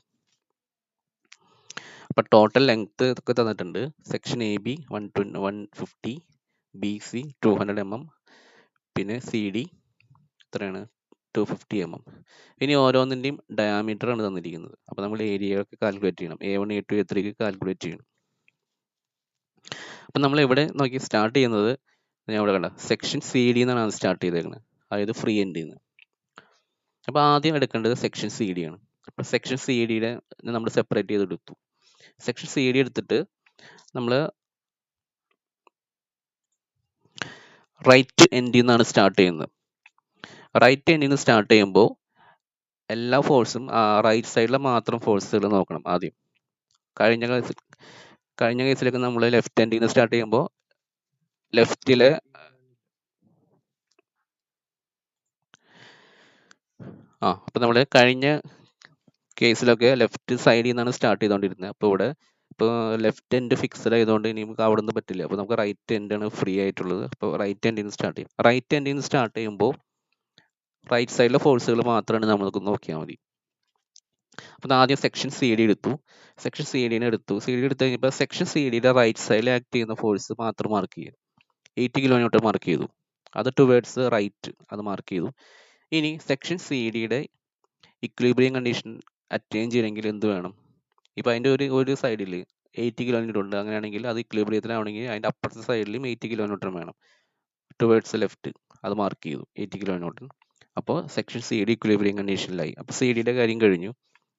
അപ്പോൾ ടോട്ടൽ ലെങ്ത് ഒക്കെ തന്നിട്ടുണ്ട്. സെക്ഷൻ AB 150, BC 200 mm, പിന്നെ CD എത്രയാണ് 250 mm. ഇനി ഓരോന്നിൻ്റെയും ഡയാമീറ്റർ ആണ് തന്നിരിക്കുന്നത്. അപ്പോൾ നമ്മൾ ഏരിയ ഒക്കെ കാൽക്കുലേറ്റ് ചെയ്യണം, A1 A2 A3 കാൽക്കുലേറ്റ് ചെയ്യണം. അപ്പം നമ്മൾ ഇവിടെ നോക്കി സ്റ്റാർട്ട് ചെയ്യുന്നത്, ഞാൻ ഇവിടെ കണ്ട സെക്ഷൻ CD എന്നാണ് സ്റ്റാർട്ട് ചെയ്തേക്കുന്നത്, അതായത് ഫ്രീ എൻഡിൽ നിന്ന്. അപ്പോൾ ആദ്യം എടുക്കേണ്ടത് സെക്ഷൻ CD ആണ്. അപ്പോൾ സെക്ഷൻ CDയുടെ നമ്മൾ സെപ്പറേറ്റ് ചെയ്തെടുത്തു. സെക്ഷൻ CD എടുത്തിട്ട് നമ്മൾ റൈറ്റ് എൻഡിൽ നിന്നാണ് സ്റ്റാർട്ട് ചെയ്യുന്നത്. റൈറ്റ് എൻഡിൽ നിന്ന് സ്റ്റാർട്ട് ചെയ്യുമ്പോൾ എല്ലാ ഫോഴ്സും റൈറ്റ് സൈഡിലെ മാത്രം ഫോഴ്സുകൾ നോക്കണം ആദ്യം. കഴിഞ്ഞ കേസിലൊക്കെ നമ്മൾ ലെഫ്റ്റ് എൻഡിൽ നിന്ന് സ്റ്റാർട്ട് ചെയ്യുമ്പോൾ ലെഫ്റ്റിലെ അപ്പോൾ നമ്മൾ കഴിഞ്ഞ കേസിലൊക്കെ ലെഫ്റ്റ് സൈഡിൽ നിന്നാണ് സ്റ്റാർട്ട് ചെയ്തുകൊണ്ടിരുന്നത്. അപ്പോൾ ഇവിടെ ഇപ്പോൾ ലെഫ്റ്റ് എൻഡ് ഫിക്സ്ഡ് ആയതുകൊണ്ട് ഇനി നമുക്ക് അവിടെ നിന്ന് പറ്റില്ല. അപ്പോൾ നമുക്ക് റൈറ്റ് എൻഡാണ് ഫ്രീ ആയിട്ടുള്ളത്. അപ്പോൾ റൈറ്റ് എൻഡിൽ നിന്ന് സ്റ്റാർട്ട് ചെയ്യും. റൈറ്റ് എൻഡിൽ നിന്ന് സ്റ്റാർട്ട് ചെയ്യുമ്പോൾ റൈറ്റ് സൈഡിലെ ഫോഴ്സുകൾ മാത്രമാണ് നമുക്ക് നോക്കിയാൽ മതി. അപ്പോൾ ആദ്യം സെക്ഷൻ CD എടുത്തു. സെക്ഷൻ CD എടുത്തു കഴിഞ്ഞപ്പോൾ സെക്ഷൻ CDയുടെ റൈറ്റ് സൈഡിൽ ആക്ട് ചെയ്യുന്ന ഫോഴ്സ് മാത്രം മാർക്ക് ചെയ്യും. 80 kN മാർക്ക് ചെയ്തു, അത് ടുവേർഡ്സ് റൈറ്റ്, അത് മാർക്ക് ചെയ്തു. ഇനി സെക്ഷൻ CDയുടെ ഇക്വിലിബ്രിയം കണ്ടീഷൻ അറ്റൈൻ ചെയ്യണമെങ്കിൽ എന്ത് വേണം, ഇപ്പോൾ അതിൻ്റെ ഒരു സൈഡിൽ 80 kN ഉണ്ട്, അങ്ങനെയാണെങ്കിൽ അത് ഇക്വിലിബ്രിയത്തിലാവണമെങ്കിൽ അതിൻ്റെ അപ്പുറത്തെ സൈഡിലും 80 kN വേണം, ടുവേർഡ്സ് ലെഫ്റ്റ്, അത് മാർക്ക് ചെയ്തു 80 kN. അപ്പോൾ സെക്ഷൻ CD ഇക്വിലിബ്രിയം കണ്ടീഷനിലായി. അപ്പോൾ CDയുടെ കാര്യം കഴിഞ്ഞു.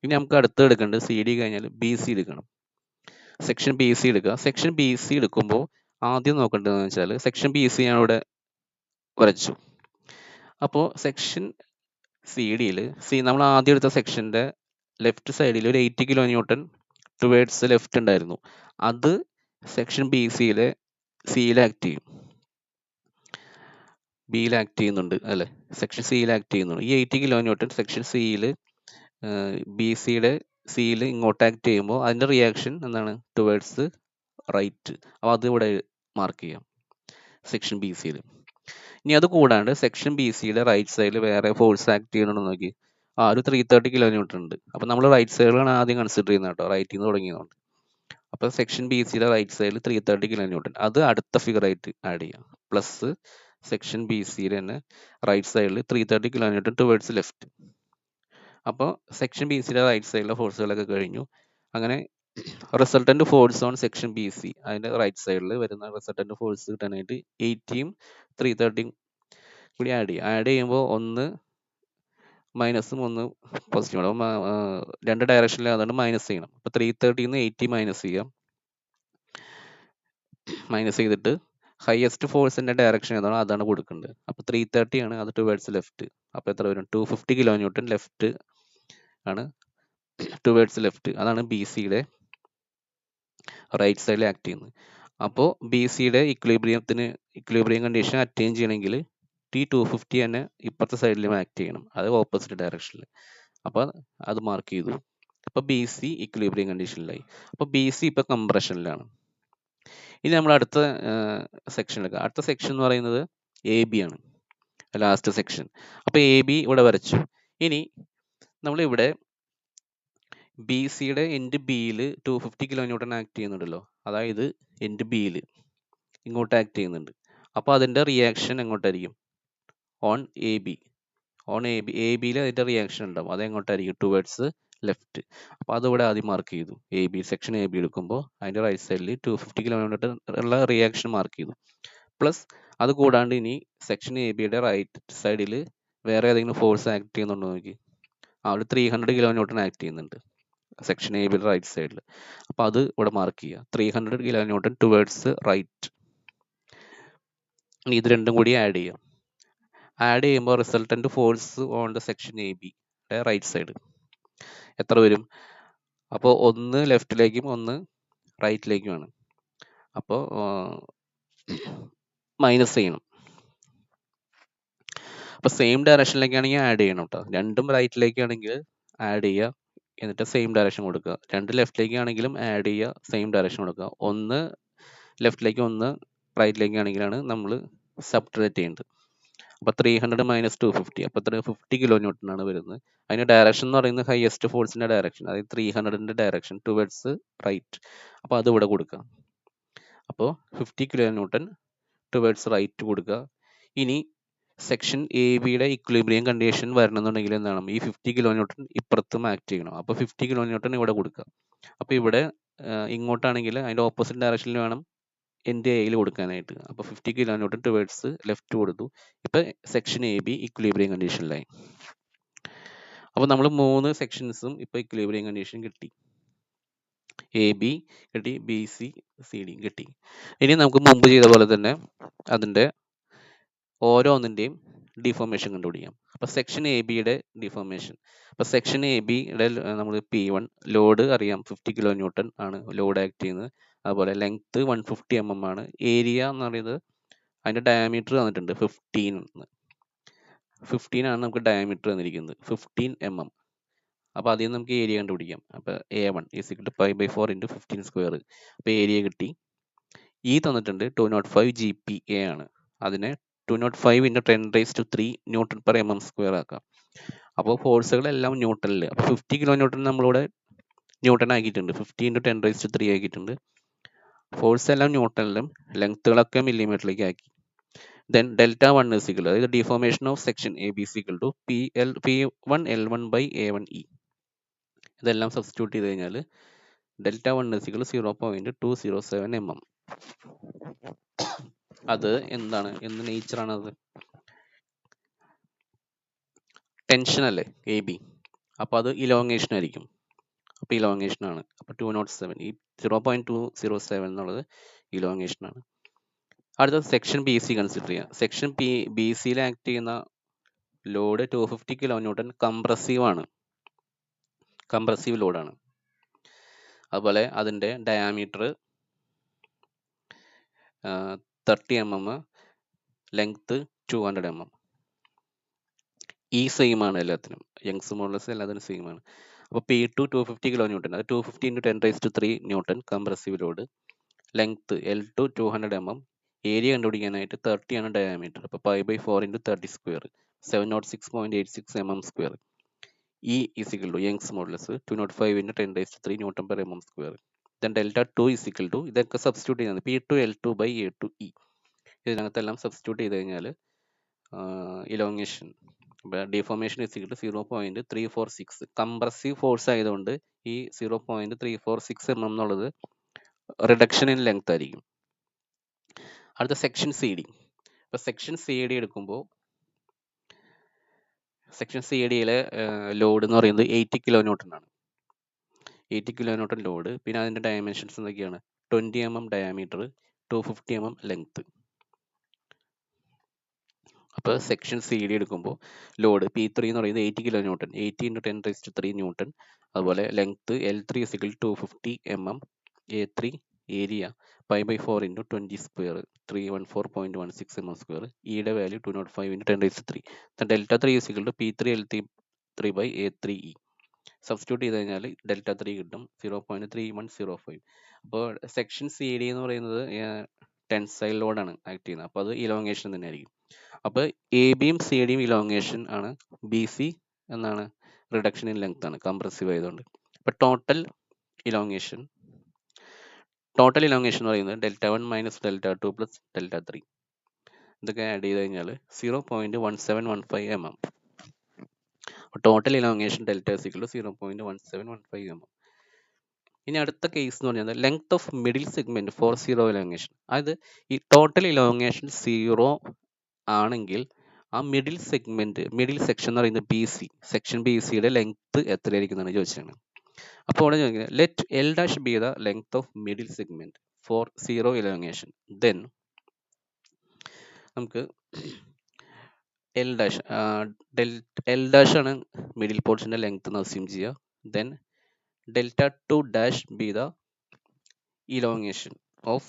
ഇനി നമുക്ക് അടുത്ത് എടുക്കേണ്ടത് CD കഴിഞ്ഞാൽ BC എടുക്കണം. സെക്ഷൻ BC എടുക്കുക. സെക്ഷൻ BC എടുക്കുമ്പോൾ ആദ്യം നോക്കേണ്ടതെന്ന് വെച്ചാൽ സെക്ഷൻ BC ഞാൻ ഇവിടെ വരച്ചു. അപ്പോൾ സെക്ഷൻ CDയിൽ നമ്മൾ ആദ്യം എടുത്ത സെക്ഷൻ്റെ ലെഫ്റ്റ് സൈഡിൽ ഒരു 80 kN ടുവേർഡ്സ് ലെഫ്റ്റ് ഉണ്ടായിരുന്നു, അത് സെക്ഷൻ BCയിലെ Cയിൽ ആക്ട് ചെയ്യും, Bയിൽ ആക്ട് ചെയ്യുന്നുണ്ട് അല്ലേ, സെക്ഷൻ Cയിൽ ആക്ട് ചെയ്യുന്നുണ്ട്. ഈ 80 kN സെക്ഷൻ Cയിൽ BCയുടെ Cയിൽ ഇങ്ങോട്ട് ആക്ട് ചെയ്യുമ്പോൾ അതിൻ്റെ റിയാക്ഷൻ എന്താണ്, ടുവേർഡ്സ് റൈറ്റ്. അപ്പോൾ അത് ഇവിടെ മാർക്ക് ചെയ്യാം സെക്ഷൻ BCയിൽ. ഇനി അത് കൂടാണ്ട് സെക്ഷൻ BCയുടെ റൈറ്റ് സൈഡിൽ വേറെ ഫോഴ്സ് ആക്ട് ചെയ്യണമെന്ന് നോക്കി, ഒരു 330 kN ഉണ്ട്. അപ്പോൾ നമ്മൾ റൈറ്റ് സൈഡിലാണ് ആദ്യം കൺസിഡർ ചെയ്യുന്നത് കേട്ടോ, റൈറ്റിൽ നിന്ന് തുടങ്ങിയതുകൊണ്ട്. അപ്പോൾ സെക്ഷൻ BCയുടെ റൈറ്റ് സൈഡിൽ 330 kN, അത് അടുത്ത ഫിഗർ ആയിട്ട് ആഡ് ചെയ്യാം. പ്ലസ് സെക്ഷൻ ബി സിയിൽ തന്നെ റൈറ്റ് സൈഡിൽ 330 കിലോ ന്യൂട്ടൺ ടുവേർഡ്സ് ലെഫ്റ്റ്. അപ്പോൾ സെക്ഷൻ ബി സിയുടെ റൈറ്റ് സൈഡിലെ ഫോഴ്സുകളൊക്കെ കഴിഞ്ഞു. അങ്ങനെ resultant force on section B C, അതിന്റെ റൈറ്റ് സൈഡിൽ വരുന്ന റിസൾട്ടന്റ് ഫോഴ്സ് കിട്ടാനായിട്ട് 80യും 330യും കൂടി ആഡ് ചെയ്യുമ്പോൾ ഒന്ന് മൈനസും ഒന്ന് പോസിറ്റീവും, രണ്ട് ഡയറക്ഷനിൽ അതുകൊണ്ട് മൈനസ് ചെയ്യണം. അപ്പോൾ 330ന്ന് 80 മൈനസ് ചെയ്യാം. മൈനസ് ചെയ്തിട്ട് ഹയസ്റ്റ് ഫോഴ്സിന്റെ ഡയറക്ഷൻ ഏതാണോ അതാണ് കൊടുക്കേണ്ടത്. അപ്പോൾ 330 ആണ്, അത് ടുവേർഡ്സ് ലെഫ്റ്റ്. അപ്പോൾ എത്ര വരും? 250 കിലോ ന്യൂട്ടൺ ലെഫ്റ്റ് ആണ്, ടുവേർഡ്സ് ലെഫ്റ്റ്. അതാണ് ബി സിയുടെ റൈറ്റ് സൈഡിൽ ആക്ട് ചെയ്യുന്നത്. അപ്പോൾ ബി സിയുടെ ഇക്വിലിബ്രിയം കണ്ടീഷൻ അറ്റൈൻ ചെയ്യണമെങ്കിൽ T250 തന്നെ ഇപ്പുറത്തെ സൈഡിലും ആക്ട് ചെയ്യണം, അത് ഓപ്പോസിറ്റ് ഡയറക്ഷനിൽ. അപ്പോൾ അത് മാർക്ക് ചെയ്തു. അപ്പോൾ ബി സി ഇക്വിലിബ്രിയം കണ്ടീഷനിലായി. അപ്പോൾ ബി സി ഇപ്പോൾ കംപ്രഷനിലാണ്. ഇനി നമ്മൾ അടുത്ത സെക്ഷനിലേക്ക്, അടുത്ത സെക്ഷൻ എന്ന് പറയുന്നത് എ ബി ആണ്, ലാസ്റ്റ് സെക്ഷൻ. അപ്പോൾ എ ബി ഇവിടെ വരച്ചു. ഇനി നമ്മളിവിടെ ബി സിയുടെ എൻഡ് ബിയിൽ 250 കിലോ ന്യൂട്ടൺ ആക്ട് ചെയ്യുന്നുണ്ടല്ലോ, അതായത് എൻഡ് ബിയിൽ ഇങ്ങോട്ട് ആക്ട് ചെയ്യുന്നുണ്ട്. അപ്പോൾ അതിൻ്റെ റിയാക്ഷൻ എങ്ങോട്ടായിരിക്കും? On A B. എ ബിയിൽ അതിൻ്റെ റിയാക്ഷൻ ഉണ്ടാവും, അത് എങ്ങോട്ടായിരിക്കും? Towards left. അപ്പോൾ അതിവിടെ ആദ്യം മാർക്ക് ചെയ്തു. A B section A B എടുക്കുമ്പോൾ അതിൻ്റെ റൈറ്റ് സൈഡിൽ 250 കിലോ ന്യൂട്ടൺ ഉള്ള റിയാക്ഷൻ മാർക്ക് ചെയ്തു. പ്ലസ് അത് കൂടാണ്ട് ഇനി സെക്ഷൻ എ ബിയുടെ റൈറ്റ് സൈഡിൽ വേറെ ഏതെങ്കിലും ഫോഴ്സ് ആക്ട് ചെയ്യുന്നുണ്ടോ നോക്കി. അവിടെ 300 കിലോ ന്യൂട്ടൺ ആക്ട് ചെയ്യുന്നുണ്ട് സെക്ഷൻ എ ബിയുടെ റൈറ്റ് സൈഡിൽ. അപ്പോൾ അത് ഇവിടെ മാർക്ക് ചെയ്യുക, 300 കിലോ ന്യൂട്ടൺ ടുവേർഡ്സ് റൈറ്റ്. ഇനി ഇത് രണ്ടും കൂടി ആഡ് ചെയ്യാം. ആഡ് ചെയ്യുമ്പോൾ resultant force on the section A B right side എത്ര വരും? അപ്പോൾ ഒന്ന് ലെഫ്റ്റിലേക്കും ഒന്ന് റൈറ്റിലേക്കുമാണ്. അപ്പോൾ മൈനസ് ചെയ്യണം. അപ്പോൾ സെയിം ഡയറക്ഷനിലേക്കാണെങ്കിൽ ആഡ് ചെയ്യണം കേട്ടോ. രണ്ടും റൈറ്റിലേക്കാണെങ്കിൽ ആഡ് ചെയ്യുക, എന്നിട്ട് സെയിം ഡയറക്ഷൻ കൊടുക്കുക. രണ്ട് ലെഫ്റ്റിലേക്കാണെങ്കിലും ആഡ് ചെയ്യുക, സെയിം ഡയറക്ഷൻ കൊടുക്കുക. ഒന്ന് ലെഫ്റ്റിലേക്ക് ഒന്ന് റൈറ്റിലേക്കാണെങ്കിലാണ് നമ്മൾ സബ്ട്രാക്ട് ചെയ്യേണ്ടത്. അപ്പോൾ 300 മൈനസ് 250, അപ്പോൾ 50 കിലോ ന്യൂട്ടൺ ആണ് വരുന്നത്. അതിന്റെ ഡയറക്ഷൻ എന്ന് പറയുന്നത് ഹയസ്റ്റ് ഫോഴ്സിന്റെ ഡയറക്ഷൻ, അതായത് 300ന്റെ ഡയറക്ഷൻ ടുവേർഡ്സ് റൈറ്റ്. അപ്പോൾ അത് ഇവിടെ കൊടുക്കുക. അപ്പോൾ 50 കിലോ ന്യൂട്ടൺ ടുവേർഡ്സ് റൈറ്റ് കൊടുക്കുക. ഇനി സെക്ഷൻ എ ബിയുടെ ഇക്വിലിബ്രിയം കണ്ടീഷൻ വരണമെന്നുണ്ടെങ്കിൽ എന്താണ്? ഈ 50 കിലോ ന്യൂട്ടൺ ഇപ്പുറത്തും ആക്ട് ചെയ്യണം. അപ്പോൾ 50 കിലോ ന്യൂട്ടൺ ഇവിടെ കൊടുക്കുക. അപ്പോൾ ഇവിടെ ഇങ്ങോട്ടാണെങ്കിൽ അതിന്റെ ഓപ്പോസിറ്റ് ഡയറക്ഷനിൽ വേണം എൻ്റെ എയിൽ കൊടുക്കാനായിട്ട്. അപ്പോൾ 50 കിലോ ന്യൂട്ടൺ ടുവേർഡ്സ് ലെഫ്റ്റ് കൊടുത്തു. ഇപ്പം സെക്ഷൻ എ ബി ഇക്വിലിബ്രിയം കണ്ടീഷനിലായി. അപ്പോൾ നമ്മൾ 3 സെക്ഷൻസും ഇപ്പോൾ ഇക്വിലിബ്രിയം കണ്ടീഷൻ കിട്ടി. എ ബി കിട്ടി, ബി സി സി ഡി കിട്ടി. ഇനി നമുക്ക് മുമ്പ് ചെയ്ത പോലെ തന്നെ അതിൻ്റെ ഓരോന്നിൻ്റെയും ഡിഫോർമേഷൻ കണ്ടുപിടിക്കാം. അപ്പോൾ സെക്ഷൻ എ ബിയുടെ ഡിഫോർമേഷൻ, അപ്പോൾ സെക്ഷൻ എ ബിയുടെ നമ്മൾ P1 ലോഡ് അറിയാം, 50 കിലോ ന്യൂട്ടൺ ആണ് ലോഡ് ആക്ട് ചെയ്യുന്നത്. അതുപോലെ ലെങ്ത് 150 mm ആണ്. ഏരിയ എന്ന് പറയുന്നത് അതിൻ്റെ ഡയമീറ്റർ തന്നിട്ടുണ്ട് 15 ആണ് നമുക്ക് ഡയമീറ്റർ തന്നിരിക്കുന്നത്, 15 mm. അപ്പോൾ അതിൽ നിന്ന് നമുക്ക് ഏരിയ കണ്ടുപിടിക്കാം. അപ്പോൾ A1 = π/4 × 15 സ്ക്വയർ. അപ്പോൾ ഏരിയ കിട്ടി. ഈ തന്നിട്ടുണ്ട് 205 GPa ആണ്. അതിനെ 205 × 10⁻³ Nm/mm² ആക്കാം. അപ്പോൾ ഫോഴ്സുകളെല്ലാം ന്യൂട്ടണിൽ. അപ്പോൾ 50 കിലോ ന്യൂട്ടൺ നമ്മളിവിടെ ന്യൂട്ടൺ ആക്കിയിട്ടുണ്ട്, 50 × 10⁻³ ആക്കിയിട്ടുണ്ട്. ഫോഴ്സ് എല്ലാം ന്യൂട്ടണിലും ലെങ്ത്തുകളൊക്കെ മില്ലിമീറ്ററിലേക്ക് ആക്കി. ദെൻ Δ1 അതായത് deformation of section A B = P1L1/A1e. ഇതെല്ലാം സബ്സ്റ്റിറ്റ്യൂട്ട് ചെയ്ത് കഴിഞ്ഞാൽ Δ1 = 0.207 mm. അത് എന്താണ്, എന്ത് നേച്ചറാണ്? അത് ടെൻഷൻ അല്ലേ എ ബി, അപ്പോൾ അത് ഇലോങ്ങേഷൻ ആയിരിക്കും. അപ്പോൾ ഇലോങ്ങേഷൻ ആണ്. അപ്പോൾ 207, ഈ 0.207 എന്നുള്ളത് ഇലോങ്ങേഷൻ ആണ്. അടുത്ത സെക്ഷൻ ബി സി കൺസിഡർ ചെയ്യാം. സെക്ഷൻ ബി സിയിൽ ആക്ട് ചെയ്യുന്ന ലോഡ് 250 കിലോ ന്യൂട്ടൺ കംപ്രസീവ് ലോഡാണ്. അതുപോലെ അതിൻ്റെ ഡയാമീറ്റർ 30 mm, ലെങ്ത് 200 mm. ഈ സെയിം ആണ് എല്ലാത്തിനും, യങ്സ് മോഡുലസ് എല്ലാത്തിനും സെയിം ആണ്. അപ്പോൾ P2 250 കിലോ ന്യൂട്ടൺ, അത് 250 × 10⁻³ newton compressive load. Length L2 200 mm. Area കണ്ടുപിടിക്കാനായിട്ട് 30 ആണ് ഡയാമീറ്റർ, അപ്പോൾ π/4 × 30², 706.86 mm². E = Young's modulus 205 × 10⁻³ Nm/mm². Then Δ2 ഇതൊക്കെ സബ്സ്റ്റിറ്റ്യൂട്ട് ചെയ്യുന്നത് P2L2/A2e. ഇതിനകത്തെല്ലാം സബ്സ്റ്റിറ്റ്യൂട്ട് ചെയ്ത് കഴിഞ്ഞാൽ elongation deformation is equal 0.346 compressive force ആയതുകൊണ്ട് ഈ 0.346 mm എന്നുള്ളത് റിഡക്ഷൻ ഇൻ ലെങ്ത് ആയിരിക്കും. അടുത്ത സെക്ഷൻ സി ഡി. അപ്പോൾ സെക്ഷൻ സി ഡി എടുക്കുമ്പോൾ സെക്ഷൻ സി ഡിയിലെ ലോഡ് എന്ന് പറയുന്നത് 80 കിലോ ന്യൂട്ടൺ ആണ്. 80 കിലോ ന്യൂട്ടൺ ലോഡ്. പിന്നെ അതിൻ്റെ ഡയമെൻഷൻസ് എന്തൊക്കെയാണ്? 20 mm ഡയാമീറ്റർ, 250 mm ലെങ്ത്. അപ്പോൾ സെക്ഷൻ സി ഡി എടുക്കുമ്പോൾ ലോഡ് P3 എന്ന് പറയുന്നത് 80 കിലോ ന്യൂട്ടൺ, 80 × 10⁻³ ന്യൂട്ടൺ. അതുപോലെ length L3 = 250 mm, A3 area π/4 × 20² 314.16 mm². ഇയുടെ വാല്യൂ 205 × 10⁻³. Δ3 = P3L3/A3E. സബ്സ്റ്റിറ്റ്യൂട്ട് ചെയ്ത് കഴിഞ്ഞാൽ Δ3 കിട്ടും 0.3105. അപ്പോൾ സെക്ഷൻ സി ഡി എന്ന് പറയുന്നത് ടെൻസൈൽ ലോഡാണ് ആക്ട് ചെയ്യുന്നത്. അപ്പോൾ അത് ഇലോങ്ങേഷൻ തന്നെ ആയിരിക്കും. അപ്പോൾ എ ബിയും സി ഡിയും ഇലോങ്ങേഷൻ ആണ്, ബി സി എന്നാണ് റിഡക്ഷൻ ഇൻ ലെങ്ത് ആണ്, കംപ്രസീവ് ആയതുകൊണ്ട്. അപ്പോൾ ടോട്ടൽ ഇലോങ്ങേഷൻ എന്ന് പറയുന്നത് Δ1 - Δ2 + Δ3 ഇതൊക്കെ ആഡ് ചെയ്ത് കഴിഞ്ഞാൽ 0.1715 mm. Total elongation Δ = 0.1715 mm. ഇനി അടുത്ത കേസ് എന്ന് പറഞ്ഞാൽ length of middle segment for zero elongation. അതായത് ഈ ടോട്ടൽ ഇലോങ്ങേഷൻ 0 ആണെങ്കിൽ ആ മിഡിൽ സെക്ഷൻ എന്ന് പറയുന്നത് ബി സി, സെക്ഷൻ ബി സിയുടെ ലെങ്ത് എത്രയായിരിക്കും എന്നാണ് ചോദിച്ചത്. അപ്പോൾ ഇവിടെ ചോദിക്കുന്നത് let L dash be the length of middle segment for zero elongation. Then നമുക്ക് എൽ ഡാഷ് ആണ് മിഡിൽ പോർഷന്റെ ലെങ്ത് എന്ന് അസ്യൂം ചെയ്യുക. Then Δ2 dash be the elongation of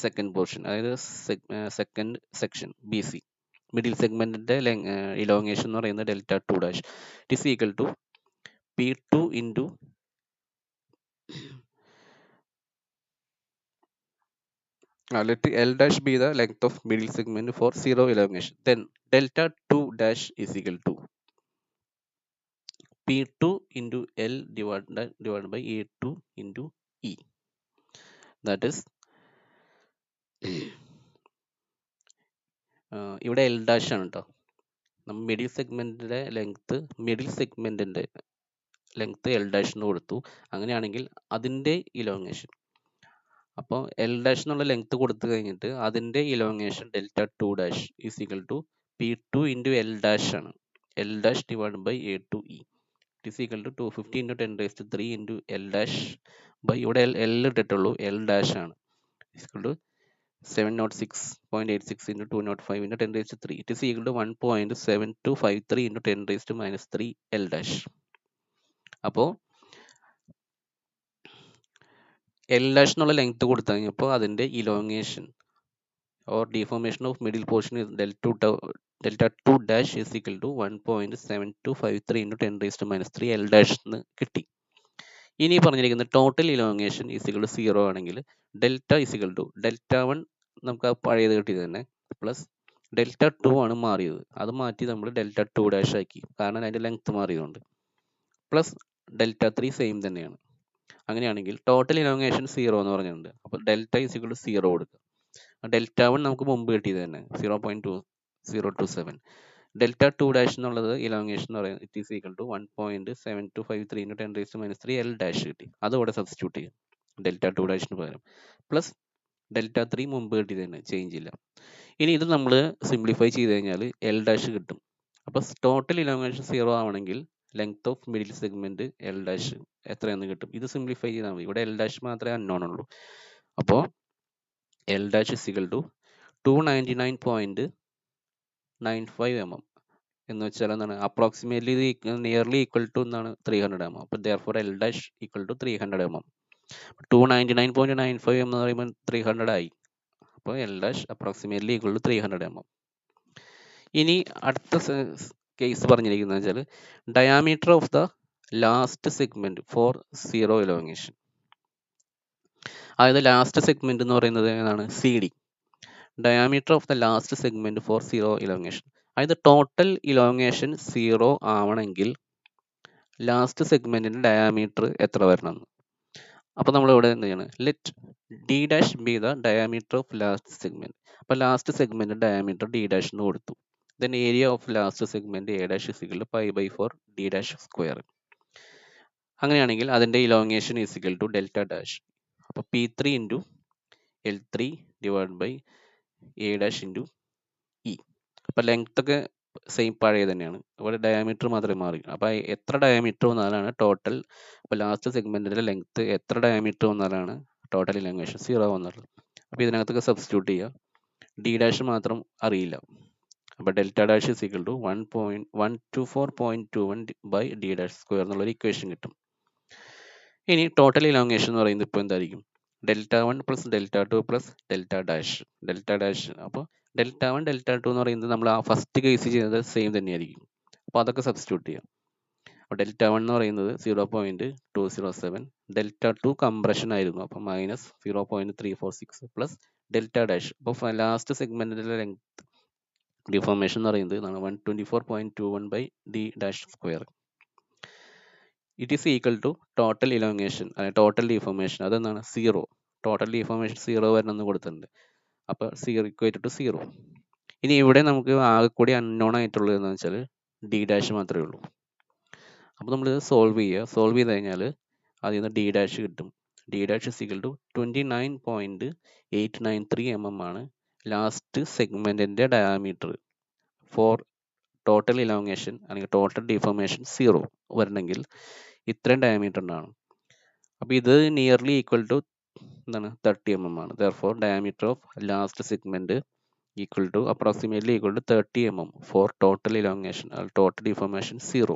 second portion, അതായത് second section B C middle സെഗ്മെന്റിന്റെ ഇലോങ്ങേഷൻ എന്ന് പറയുന്നത് Δ2 dash. It is equal to P2 into let L dash be the length of middle segment for zero elongation. Then Δ2 dash is equal to P2 into L divided by A2 into E. That is ഇവിടെ എൽ ഡാഷ് ആണ് കേട്ടോ. നമ്മൾ മിഡിൽ സെഗ്മെന്റിന്റെ ലെങ്ത് എൽ ഡാഷ് എന്ന് കൊടുത്തു. അങ്ങനെയാണെങ്കിൽ അതിന്റെ ഇലോങ്ങേഷൻ, അപ്പോൾ എൽ ഡാഷ് എന്നുള്ള ലെങ്ത് കൊടുത്തു കഴിഞ്ഞിട്ട് അതിന്റെ elongation Δ2 dash is equal to P2 into L dash ആണ്. L dash divided by A2E. It is equal to 250 × 10⁻³ into L dash by ഇവിടെ L ഇട്ടിട്ടുള്ളൂ, L dash ആണ്. Is equal to 706.86 into 205 into 10⁻³. It is equal to 1.7253 into 10⁻³ L dash. അപ്പോൾ എൽ ഡാഷ് എന്നുള്ള ലെങ്ത് കൊടുത്തു കഴിഞ്ഞപ്പോൾ അതിന്റെ elongation or deformation of middle portion Δ2 dash is equal to 1.7253 into 10⁻³ L dash എന്ന് കിട്ടി. ഇനി പറഞ്ഞിരിക്കുന്ന total elongation is equal to 0 ആണെങ്കിൽ ഡെൽറ്റ ഈസ് ഈക്വൽ ടു Δ1 നമുക്ക് ആ പഴയത് കിട്ടിയത് തന്നെ പ്ലസ് Δ2 ആണ് മാറിയത്, അത് മാറ്റി നമ്മൾ Δ2 dash ആക്കി, കാരണം അതിന്റെ ലെങ്ത് മാറിയതുകൊണ്ട്, പ്ലസ് Δ3 സെയിം തന്നെയാണ്. അങ്ങനെയാണെങ്കിൽ ടോട്ടൽ ഇലോങ്ങേഷൻ 0 എന്ന് പറഞ്ഞിട്ടുണ്ട്. അപ്പോൾ ഡെൽറ്റ ഈസ് ഈക്വൽ ടു 0 കൊടുക്കുക. Δ1 നമുക്ക് മുമ്പ് കിട്ടിയത് തന്നെ 0.2027. Δ2 dash എന്നുള്ളത് ഇലോങ്ങേഷൻ എന്ന് പറയുന്നത് it is equal to 1.7253 into 10⁻³ L dash കിട്ടി. അതോടെ സബ്സ്റ്റിറ്റ്യൂട്ട് ചെയ്യും Δ2 dash പകരം, പ്ലസ് Δ3 മുമ്പ് കിട്ടിയത് തന്നെ, ചേഞ്ച് ഇല്ല. ഇനി ഇത് നമ്മൾ സിംപ്ലിഫൈ ചെയ്ത് കഴിഞ്ഞാൽ എൽ ഡാഷ് കിട്ടും. അപ്പോൾ ടോട്ടൽ ഇലോങ്ങേഷൻ 0 ആവണമെങ്കിൽ length of middle segment L dash എത്രയെന്ന് കിട്ടും. ഇത് സിംപ്ലിഫൈ ചെയ്താൽ മതി. ഇവിടെ എൽ ഡാഷ് മാത്രമേ അൺനോൺ ഉള്ളൂ. അപ്പോൾ L dash is equal to 299.95 mm എന്ന് വെച്ചാൽ എന്താണ്, അപ്രോക്സിമേറ്റ്ലി നിയർലി ഈക്വൽ ടു എന്നാണ് 300 mm. അപ്പോൾ therefore L dash equal to 300 mm. 299.95 എന്ന് പറയുമ്പോൾ 300 ആയി. അപ്പോൾ L dash approximately equal to 300 mm. ഇനി അടുത്ത കേസ് പറഞ്ഞിരിക്കുന്നത് വെച്ചാൽ diameter of the last segment for zero elongation. അതായത് ലാസ്റ്റ് സെഗ്മെന്റ് എന്ന് പറയുന്നത് ഏതാണ്, C D. Diameter of the last segment for zero elongation. അതായത് ടോട്ടൽ ഇലോങ്ങേഷൻ 0 ആവണമെങ്കിൽ ലാസ്റ്റ് സെഗ്മെന്റിന്റെ ഡയാമീറ്റർ എത്ര വരണം. അപ്പോൾ നമ്മൾ ഇവിടെ എന്ത് ചെയ്യണം, let D dash be the diameter of last segment. അപ്പോൾ last segment diameter D dash എന്ന് കൊടുത്തു. Then area of last segment A dash is equal to pi by 4 D dash square. അങ്ങനെയാണെങ്കിൽ അതിന്റെ elongation is equal to delta dash. അപ്പോൾ P3 into L3 divide by A dash into E. അപ്പോൾ ലെങ്ത് ഒക്കെ സെയിം പഴയ തന്നെയാണ്, ഇവിടെ ഡയാമീറ്റർ മാത്രമേ മാറി. അപ്പോൾ എത്ര ഡയാമീറ്റർ വന്നാലാണ് ടോട്ടൽ, അപ്പോൾ ലാസ്റ്റ് സെഗ്മെന്റിന്റെ ലെങ്ത് എത്ര ഡയാമീറ്റർ വന്നാലാണ് ടോട്ടൽ ഇലോങ്ങേഷൻ 0 വന്നത്. അപ്പോൾ ഇതിനകത്തൊക്കെ സബ്സ്റ്റിറ്റ്യൂട്ട് ചെയ്യുക. ഡി ഡാഷ് മാത്രം അറിയില്ല. അപ്പോൾ delta dash is equal to 124.21 by D dash square എന്നുള്ളൊരു ഇക്വേഷൻ കിട്ടും. ഇനി ടോട്ടൽ ഇലോങ്ങേഷൻ എന്ന് പറയുന്നത് ഇപ്പോൾ എന്തായിരിക്കും, Δ1 പ്ലസ് Δ2 പ്ലസ് ഡെൽറ്റ ഡാഷ്. അപ്പോൾ Δ1 Δ2 എന്ന് പറയുന്നത് നമ്മൾ ആ ഫസ്റ്റ് കേസ് ചെയ്യുന്നത് സെയിം തന്നെയായിരിക്കും. അപ്പോൾ അതൊക്കെ സബ്സ്റ്റിറ്റ്യൂട്ട് ചെയ്യാം. അപ്പോൾ Δ1 എന്ന് പറയുന്നത് 0.207, Δ2 കംപ്രഷൻ ആയിരുന്നു, അപ്പോൾ മൈനസ് 0.346 പ്ലസ് ഡെൽറ്റ ഡാഷ്. അപ്പോൾ ലാസ്റ്റ് സെഗ്മെന്റിന്റെ ലെങ്ത് ഡിഫോർമേഷൻ എന്ന് പറയുന്നത് 124.21 by D dash square. It is equal to total elongation അല്ലെങ്കിൽ ടോട്ടൽ ഡിഫോർമേഷൻ, അതെന്താണ് 0. ടോട്ടൽ ഡിഫോർമേഷൻ 0 വരണമെന്ന് കൊടുത്തിട്ടുണ്ട്. അപ്പോൾ 0 ഇക്വേറ്റ് ടു 0. ഇനി ഇവിടെ നമുക്ക് ആകെ കൂടി അൺനോൺ ആയിട്ടുള്ളത് എന്ന് വെച്ചാൽ ഡി ഡാഷ് മാത്രമേ ഉള്ളൂ. അപ്പോൾ നമ്മൾ സോൾവ് ചെയ്ത് കഴിഞ്ഞാൽ അതിൽ നിന്ന് ഡി ഡാഷ് കിട്ടും. D dash is equal to 29.893 mm ആണ് ലാസ്റ്റ് സെഗ്മെന്റിന്റെ ഡയാമീറ്റർ ഫോർ ടോട്ടൽ ഇലോങ്ങേഷൻ അല്ലെങ്കിൽ ടോട്ടൽ ഡിഫോർമേഷൻ 0 വരണമെങ്കിൽ ഇത്രയും ഡയമീറ്റർ ഉണ്ടാണ്. അപ്പോൾ ഇത് നിയർലി ഈക്വൽ ടു എന്താണ് 30 mm ആണ്. Therefore diameter of last segment equal to approximately equal to 30 mm for total elongation total deformation 0.